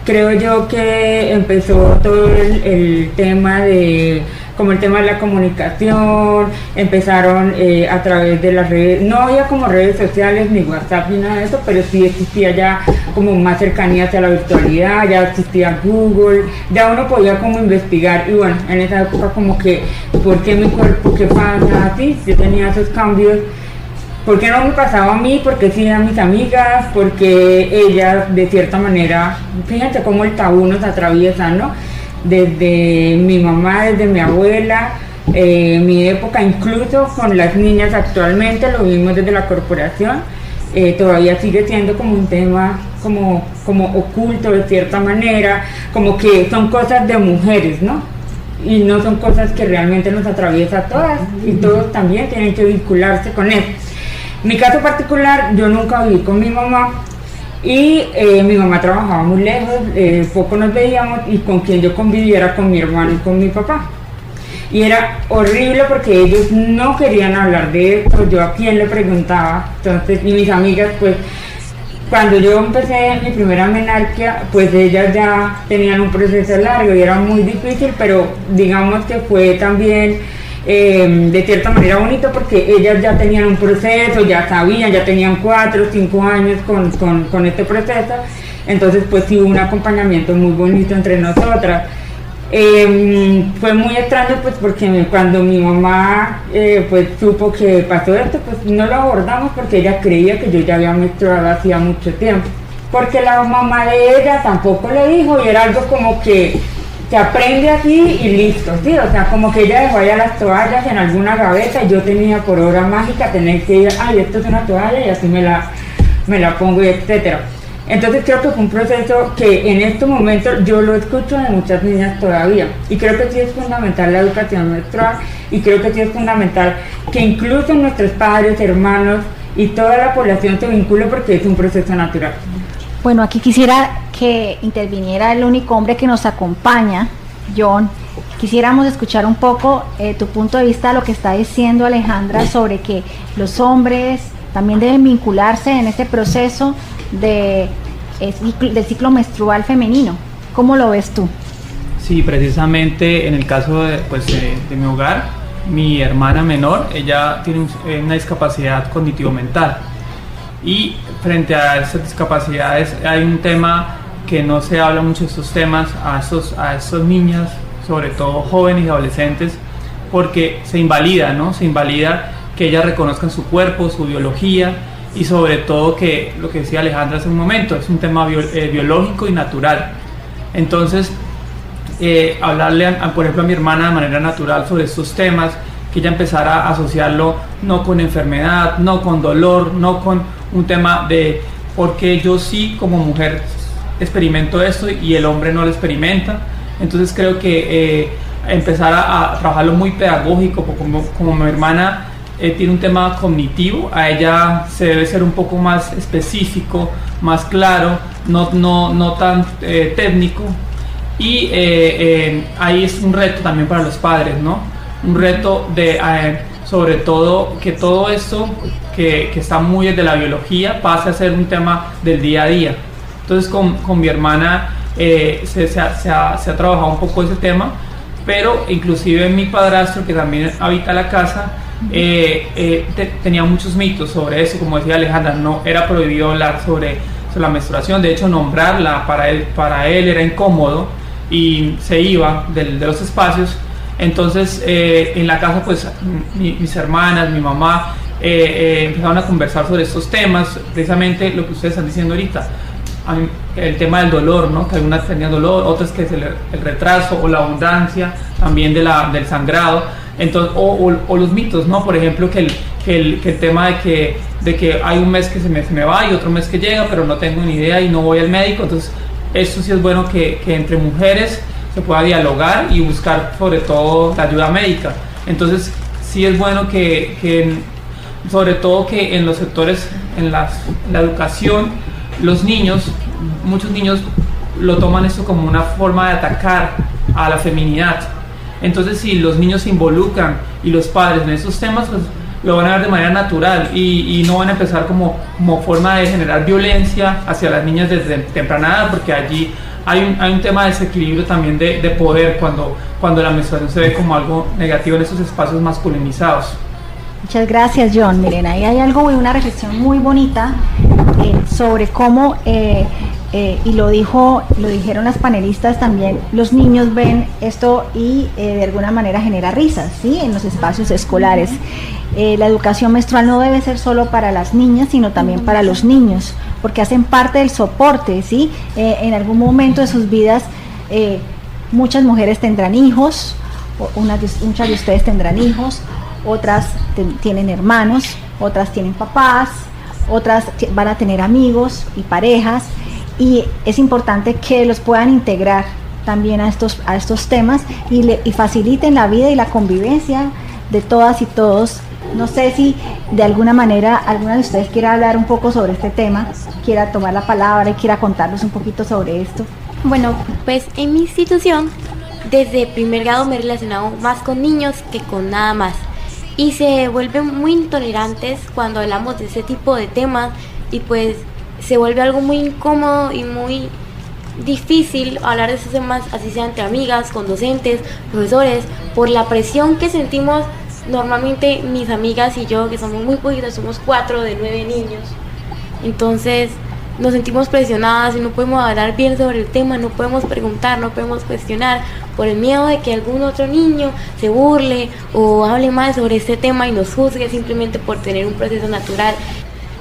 creo yo que empezó todo el tema de la comunicación. Empezaron a través de las redes, no había como redes sociales ni WhatsApp ni nada de eso, pero sí existía ya como más cercanía hacia la virtualidad, ya existía Google, ya uno podía como investigar. Y bueno, en esa época como que, ¿por qué mi cuerpo, qué pasa así? Yo tenía esos cambios. ¿Por qué no me pasaba a mí? ¿Por qué sí a mis amigas? Porque ellas de cierta manera, fíjense cómo el tabú nos atraviesa, ¿no? Desde mi mamá, desde mi abuela, mi época, incluso con las niñas actualmente, lo vimos desde la corporación, todavía sigue siendo como un tema como oculto de cierta manera, como que son cosas de mujeres, ¿no? Y no son cosas que realmente nos atraviesa a todas, y todos también tienen que vincularse con eso. Mi caso particular, yo nunca viví con mi mamá, y mi mamá trabajaba muy lejos, poco nos veíamos, y con quien yo conviviera con mi hermano y con mi papá. Y era horrible porque ellos no querían hablar de esto, yo a quién le preguntaba. Entonces, y mis amigas, pues, cuando yo empecé mi primera menarquia, pues ellas ya tenían un proceso largo y era muy difícil, pero digamos que fue también de cierta manera bonito porque ellas ya tenían un proceso, ya sabían, ya tenían 4 o 5 años con este proceso. entonces pues sí hubo un acompañamiento muy bonito entre nosotras. Fue muy extraño pues porque cuando mi mamá pues supo que pasó esto, pues no lo abordamos porque ella creía que yo ya había menstruado hacía mucho tiempo, porque la mamá de ella tampoco le dijo, y era algo como que se aprende aquí y listo, ¿sí? O sea, como que ella dejó allá las toallas en alguna gaveta y yo tenía por obra mágica tener que ir, ay, esto es una toalla y así me la pongo y etcétera. Entonces creo que fue un proceso que en estos momentos yo lo escucho de muchas niñas todavía, y creo que sí es fundamental la educación menstrual, y creo que sí es fundamental que incluso nuestros padres, hermanos y toda la población se vincule, porque es un proceso natural. Bueno, aquí quisiera que interviniera el único hombre que nos acompaña, John. Quisiéramos escuchar un poco tu punto de vista, lo que está diciendo Alejandra sobre que los hombres también deben vincularse en este proceso del ciclo menstrual femenino. ¿Cómo lo ves tú? Sí, precisamente en el caso de mi hogar, mi hermana menor, ella tiene una discapacidad cognitivo-mental, y frente a esas discapacidades hay un tema que no se habla mucho de estos temas a esas niñas, sobre todo jóvenes y adolescentes, porque se invalida, ¿no? Se invalida que ellas reconozcan su cuerpo, su biología, y sobre todo que lo que decía Alejandra hace un momento, es un tema biológico y natural. Entonces, hablarle por ejemplo a mi hermana de manera natural sobre estos temas, que ella empezara a asociarlo no con enfermedad, no con dolor, no con un tema de porque yo sí como mujer experimento esto y el hombre no lo experimenta. Entonces creo que empezar a trabajarlo muy pedagógico, como mi hermana tiene un tema cognitivo, a ella se debe ser un poco más específico, más claro, no tan técnico, y ahí es un reto también para los padres, ¿no? Un reto de sobre todo que todo esto que está muy desde la biología pase a ser un tema del día a día. Entonces con mi hermana se ha trabajado un poco ese tema, pero inclusive mi padrastro, que también habita la casa, tenía muchos mitos sobre eso. Como decía Alejandra, no era prohibido hablar sobre la menstruación, de hecho nombrarla para él era incómodo y se iba de los espacios. Entonces en la casa pues mis hermanas, mi mamá empezaron a conversar sobre estos temas, precisamente lo que ustedes están diciendo ahorita, el tema del dolor, ¿no? Que algunas tenían dolor, otras que es el retraso o la abundancia también del sangrado. Entonces, o los mitos, ¿no? Por ejemplo, que el tema de que hay un mes que se me va y otro mes que llega, pero no tengo ni idea y no voy al médico. Entonces esto sí es bueno que entre mujeres se pueda dialogar y buscar sobre todo la ayuda médica. Entonces sí es bueno que sobre todo que en los sectores, en la educación, muchos niños lo toman esto como una forma de atacar a la feminidad. Entonces si los niños se involucran y los padres en esos temas, pues lo van a ver de manera natural y no van a empezar como forma de generar violencia hacia las niñas desde temprana edad, porque allí hay un tema de desequilibrio también de poder cuando la menstruación se ve como algo negativo en esos espacios masculinizados. Muchas gracias, John. Miren, ahí hay algo y una reflexión muy bonita sobre cómo, y lo dijeron las panelistas también, los niños ven esto y de alguna manera genera risas, ¿sí? En los espacios escolares. La educación menstrual no debe ser solo para las niñas, sino también para los niños, porque hacen parte del soporte, ¿sí? En algún momento de sus vidas, muchas mujeres tendrán hijos, muchas de ustedes tendrán hijos, otras tienen hermanos, otras tienen papás, otras van a tener amigos y parejas, y es importante que los puedan integrar también a estos temas y faciliten la vida y la convivencia de todas y todos. No sé si de alguna manera alguna de ustedes quiera hablar un poco sobre este tema, quiera tomar la palabra y quiera contarnos un poquito sobre esto. Bueno, pues en mi institución desde primer grado me he relacionado más con niños que con nada más, y se vuelven muy intolerantes cuando hablamos de ese tipo de temas, y pues se vuelve algo muy incómodo y muy difícil hablar de esos temas, así sea entre amigas, con docentes, profesores, por la presión que sentimos normalmente mis amigas y yo, que somos muy poquitas, somos 4 de 9 niños. Entonces nos sentimos presionadas y no podemos hablar bien sobre el tema, no podemos preguntar, no podemos cuestionar por el miedo de que algún otro niño se burle o hable mal sobre este tema y nos juzgue simplemente por tener un proceso natural.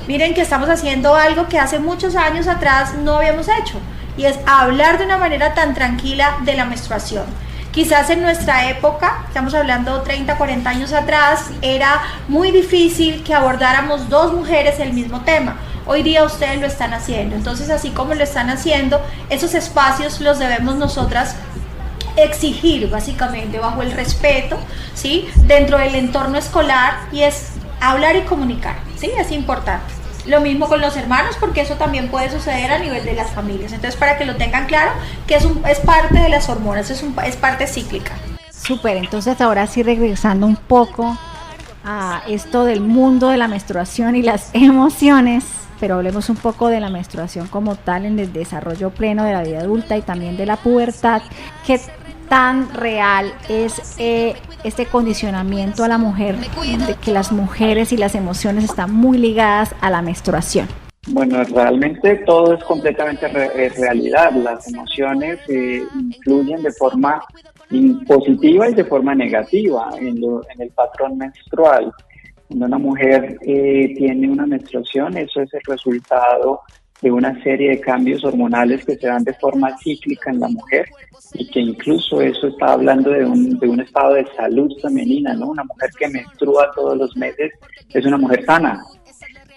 Miren que estamos haciendo algo que hace muchos años atrás no habíamos hecho, y es hablar de una manera tan tranquila de la menstruación. Quizás en nuestra época, estamos hablando 30, 40 años atrás, era muy difícil que abordáramos dos mujeres el mismo tema. Hoy día ustedes lo están haciendo, entonces así como lo están haciendo, esos espacios los debemos nosotras exigir básicamente bajo el respeto, ¿sí? Dentro del entorno escolar, y es hablar y comunicar, ¿sí? Es importante. Lo mismo con los hermanos, porque eso también puede suceder a nivel de las familias. Entonces, para que lo tengan claro, que es parte de las hormonas, es parte cíclica. Súper, entonces ahora sí regresando un poco a esto del mundo de la menstruación y las emociones, pero hablemos un poco de la menstruación como tal en el desarrollo pleno de la vida adulta y también de la pubertad. ¿Qué tan real es este condicionamiento a la mujer, de que las mujeres y las emociones están muy ligadas a la menstruación? Bueno, realmente todo es completamente realidad. Las emociones influyen de forma positiva y de forma negativa en el patrón menstrual. Cuando una mujer tiene una menstruación, eso es el resultado de una serie de cambios hormonales que se dan de forma cíclica en la mujer, y que incluso eso está hablando de un estado de salud femenina, ¿no? Una mujer que menstrua todos los meses es una mujer sana,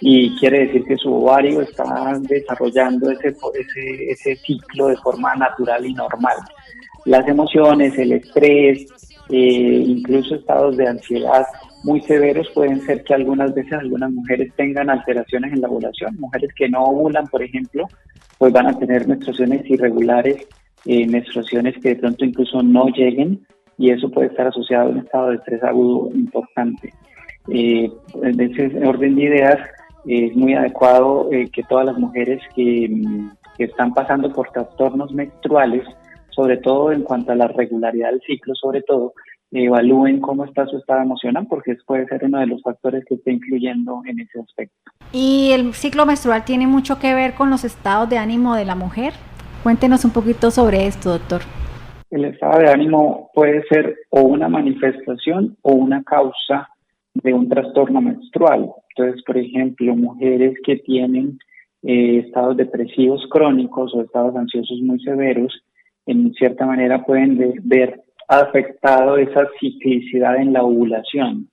y quiere decir que su ovario está desarrollando ese ciclo de forma natural y normal. Las emociones, el estrés, incluso estados de ansiedad muy severos pueden ser que algunas veces algunas mujeres tengan alteraciones en la ovulación. Mujeres que no ovulan, por ejemplo, pues van a tener menstruaciones irregulares, menstruaciones que de pronto incluso no lleguen, y eso puede estar asociado a un estado de estrés agudo importante. En ese orden de ideas, es muy adecuado que todas las mujeres que están pasando por trastornos menstruales, sobre todo en cuanto a la regularidad del ciclo, sobre todo, evalúen cómo está su estado emocional, porque puede ser uno de los factores que está influyendo en ese aspecto. ¿Y el ciclo menstrual tiene mucho que ver con los estados de ánimo de la mujer? Cuéntenos un poquito sobre esto, doctor. El estado de ánimo puede ser o una manifestación o una causa de un trastorno menstrual. Entonces, por ejemplo, mujeres que tienen estados depresivos crónicos o estados ansiosos muy severos, en cierta manera pueden ver afectado esa ciclicidad en la ovulación,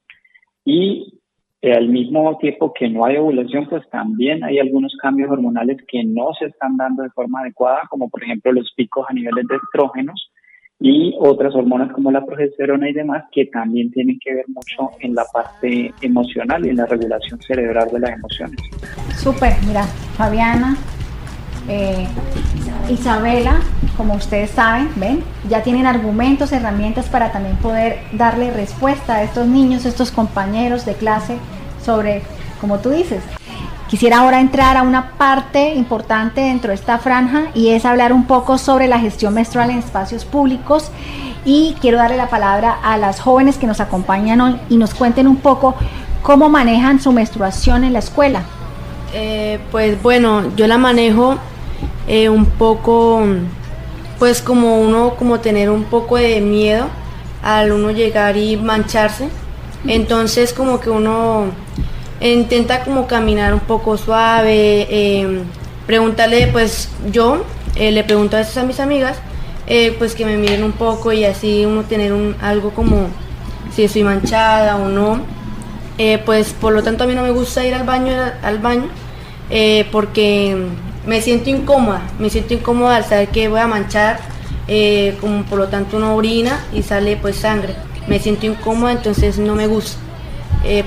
y al mismo tiempo que no hay ovulación, pues también hay algunos cambios hormonales que no se están dando de forma adecuada, como por ejemplo los picos a niveles de estrógenos y otras hormonas como la progesterona y demás, que también tienen que ver mucho en la parte emocional y en la regulación cerebral de las emociones. Súper, mira, Fabiana, Isabela, como ustedes saben, ven, ya tienen argumentos, herramientas para también poder darle respuesta a estos niños, estos compañeros de clase sobre, como tú dices. Quisiera ahora entrar a una parte importante dentro de esta franja, y es hablar un poco sobre la gestión menstrual en espacios públicos, y quiero darle la palabra a las jóvenes que nos acompañan hoy y nos cuenten un poco cómo manejan su menstruación en la escuela. Pues bueno, yo la manejo un poco, pues como tener un poco de miedo al uno llegar y mancharse. Entonces como que uno intenta como caminar un poco suave, preguntarle, pues yo le pregunto a veces a mis amigas, pues que me miren un poco, y así uno tener algo como si estoy manchada o no. Pues por lo tanto a mí no me gusta ir al baño porque me siento incómoda al saber que voy a manchar, como por lo tanto uno orina y sale pues sangre. Me siento incómoda, entonces no me gusta.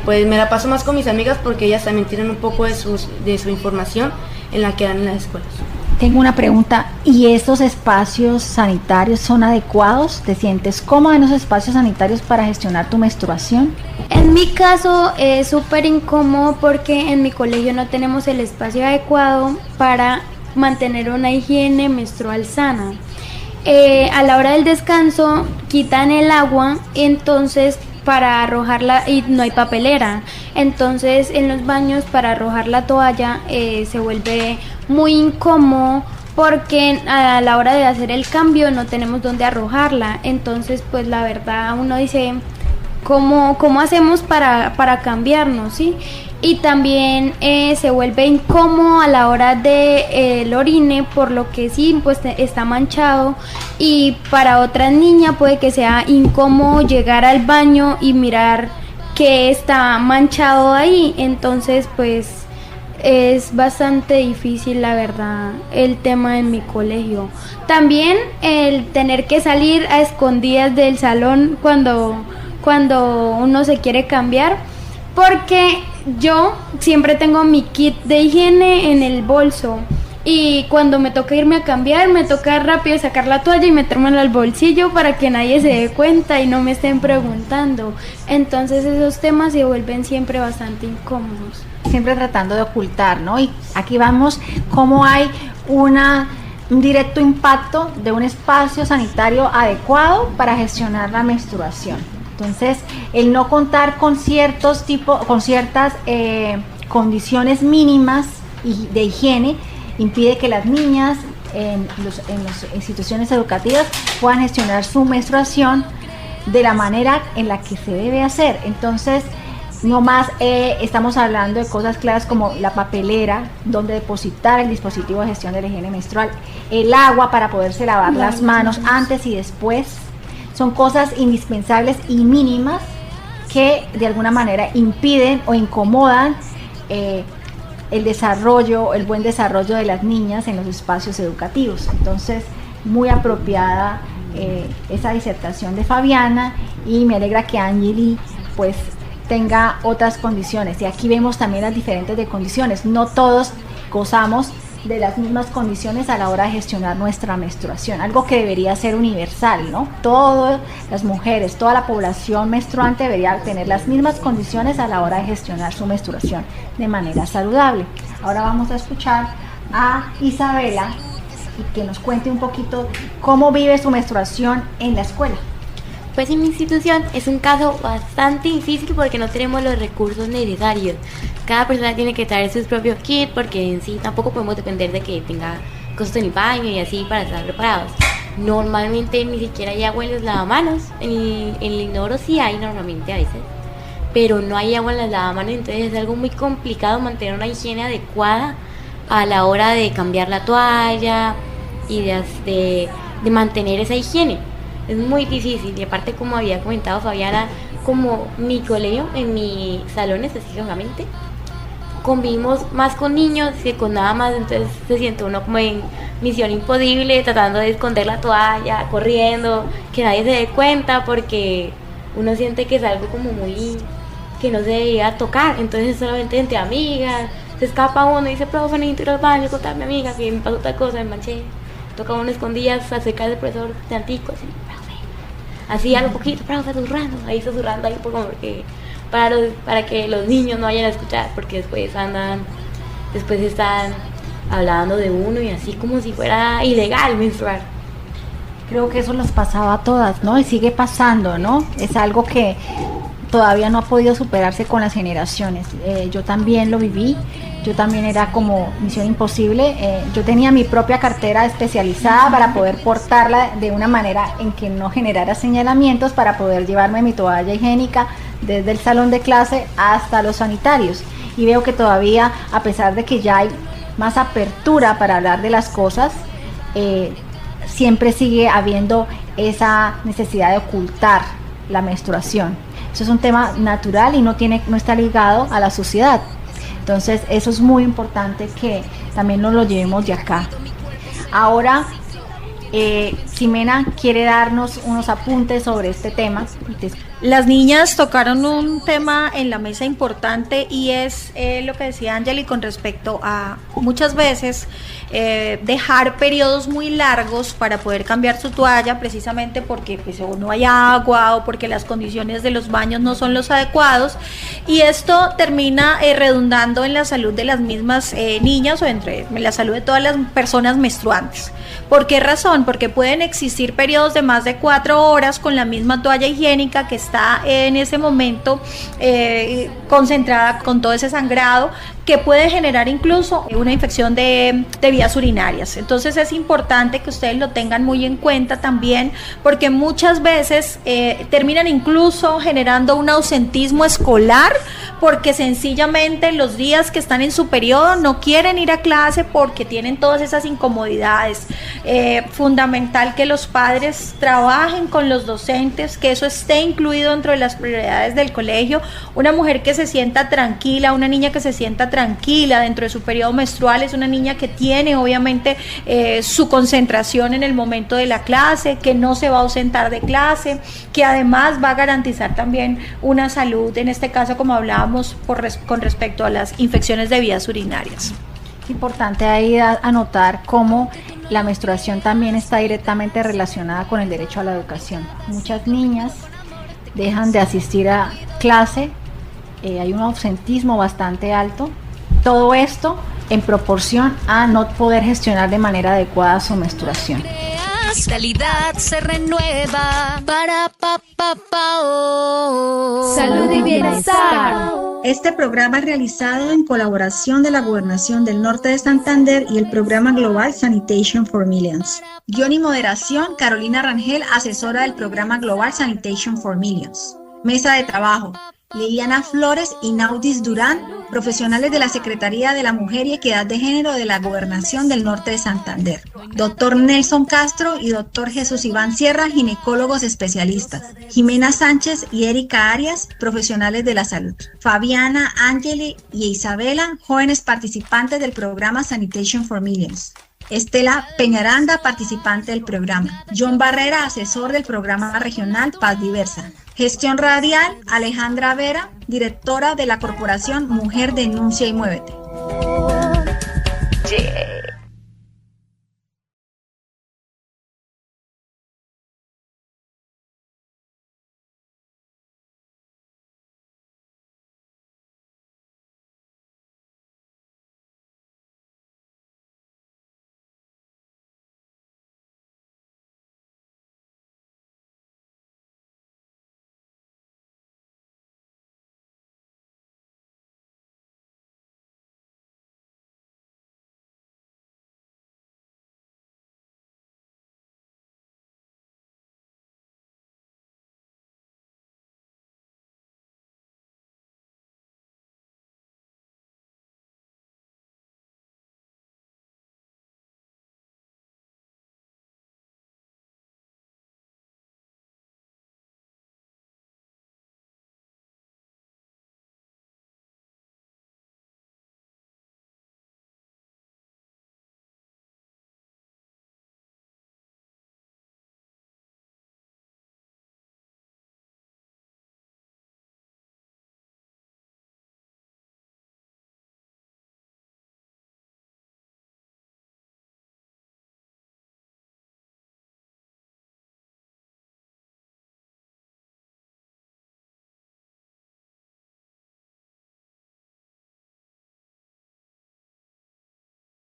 Pues me la paso más con mis amigas, porque ellas también tienen un poco de su información en la que dan en las escuelas. Tengo una pregunta, ¿y estos espacios sanitarios son adecuados? ¿Te sientes cómoda en esos espacios sanitarios para gestionar tu menstruación? En mi caso es súper incómodo, porque en mi colegio no tenemos el espacio adecuado para mantener una higiene menstrual sana. A la hora del descanso quitan el agua, entonces para arrojarla, y no hay papelera, entonces en los baños para arrojar la toalla se vuelve muy incómodo porque a la hora de hacer el cambio no tenemos dónde arrojarla. Entonces, pues la verdad uno dice, ¿cómo hacemos para cambiarnos, sí? Y también se vuelve incómodo a la hora de el orine, por lo que sí, pues está manchado, y para otras niñas puede que sea incómodo llegar al baño y mirar que está manchado ahí. Entonces, pues es bastante difícil, la verdad, el tema en mi colegio. También el tener que salir a escondidas del salón cuando uno se quiere cambiar, porque yo siempre tengo mi kit de higiene en el bolso, y cuando me toca irme a cambiar, me toca rápido sacar la toalla y metérmela al bolsillo para que nadie se dé cuenta y no me estén preguntando. Entonces esos temas se vuelven siempre bastante incómodos. Siempre tratando de ocultar, ¿no? Y aquí vamos cómo hay un directo impacto de un espacio sanitario adecuado para gestionar la menstruación. Entonces, el no contar con ciertas condiciones mínimas de higiene impide que las niñas en las instituciones educativas puedan gestionar su menstruación de la manera en la que se debe hacer. Entonces, no más estamos hablando de cosas claras como la papelera, donde depositar el dispositivo de gestión de la higiene menstrual, el agua para poderse lavar las manos antes y después. Son cosas indispensables y mínimas que de alguna manera impiden o incomodan el buen desarrollo de las niñas en los espacios educativos. Entonces, muy apropiada esa disertación de Fabiana, y me alegra que Angeli pues tenga otras condiciones. Y aquí vemos también las diferentes de condiciones. No todos gozamos de las mismas condiciones a la hora de gestionar nuestra menstruación, algo que debería ser universal, ¿no? Todas las mujeres, toda la población menstruante debería tener las mismas condiciones a la hora de gestionar su menstruación de manera saludable. Ahora vamos a escuchar a Isabela y que nos cuente un poquito cómo vive su menstruación en la escuela. Pues en mi institución es un caso bastante difícil porque no tenemos los recursos necesarios. Cada persona tiene que traer sus propios kits porque en sí tampoco podemos depender de que tenga cosas en el baño y así para estar preparados. Normalmente ni siquiera hay agua en los lavamanos. En el inodoro sí hay normalmente a veces, pero no hay agua en los lavamanos, entonces es algo muy complicado mantener una higiene adecuada a la hora de cambiar la toalla y de mantener esa higiene. Es muy difícil, y aparte, como había comentado Fabiana, como mi colegio, en mi salón específicamente, convivimos más con niños que con nada más, entonces se siente uno como en misión imposible, tratando de esconder la toalla, corriendo, que nadie se dé cuenta, porque uno siente que es algo como muy, que no se debería tocar, entonces solamente entre amigas, se escapa uno y dice, profe, necesito ir al baño, contar a mi amiga que me pasó tal cosa, me manché. Toca uno escondidas acerca del profesor de antico, así algo poquito, profe, susurrando ahí porque para que los niños no vayan a escuchar, porque después están hablando de uno y así como si fuera ilegal menstruar. Creo que eso nos pasaba a todas, ¿no? Y sigue pasando, ¿no? Es algo que todavía no ha podido superarse con las generaciones. Yo también lo viví, yo también era como misión imposible. Yo tenía mi propia cartera especializada para poder portarla de una manera en que no generara señalamientos, para poder llevarme mi toalla higiénica desde el salón de clase hasta los sanitarios. Y veo que todavía, a pesar de que ya hay más apertura para hablar de las cosas, siempre sigue habiendo esa necesidad de ocultar la menstruación. Eso es un tema natural y no está ligado a la sociedad. Entonces eso es muy importante que también nos lo llevemos de acá. Ahora Ximena quiere darnos unos apuntes sobre este tema. Las niñas tocaron un tema en la mesa importante, y es lo que decía Angeli con respecto a muchas veces dejar periodos muy largos para poder cambiar su toalla, precisamente porque pues, o no hay agua o porque las condiciones de los baños no son los adecuados, y esto termina redundando en la salud de las mismas niñas o en la salud de todas las personas menstruantes. ¿Por qué razón? Porque pueden existir periodos de más de 4 horas con la misma toalla higiénica que está en ese momento concentrada con todo ese sangrado, que puede generar incluso una infección de vías urinarias. Entonces es importante que ustedes lo tengan muy en cuenta también, porque muchas veces terminan incluso generando un ausentismo escolar, porque sencillamente los días que están en su periodo no quieren ir a clase porque tienen todas esas incomodidades. Fundamental que los padres trabajen con los docentes, que eso esté incluido dentro de las prioridades del colegio. Una mujer que se sienta tranquila, una niña que se sienta tranquila dentro de su periodo menstrual es una niña que tiene obviamente su concentración en el momento de la clase, que no se va a ausentar de clase, que además va a garantizar también una salud, en este caso como hablábamos con respecto a las infecciones de vías urinarias. Importante ahí anotar cómo la menstruación también está directamente relacionada con el derecho a la educación. Muchas niñas dejan de asistir a clase, hay un ausentismo bastante alto, todo esto en proporción a no poder gestionar de manera adecuada su menstruación. La vitalidad se renueva para Salud y bienestar. Este programa es realizado en colaboración de la Gobernación del Norte de Santander y el Programa Global Sanitation for Millions. Guión y moderación, Carolina Rangel, asesora del Programa Global Sanitation for Millions. Mesa de trabajo, Liliana Flores y Naudis Durán, profesionales de la Secretaría de la Mujer y Equidad de Género de la Gobernación del Norte de Santander. Doctor Nelson Castro y doctor Jesús Iván Sierra, ginecólogos especialistas. Jimena Sánchez y Erika Arias, profesionales de la salud. Fabiana, Angeli y Isabela, jóvenes participantes del programa Sanitation for Millions. Estela Peñaranda, participante del programa. John Barrera, asesor del programa regional Paz Diversa. Gestión radial, Alejandra Vera, directora de la Corporación Mujer Denuncia y Muévete.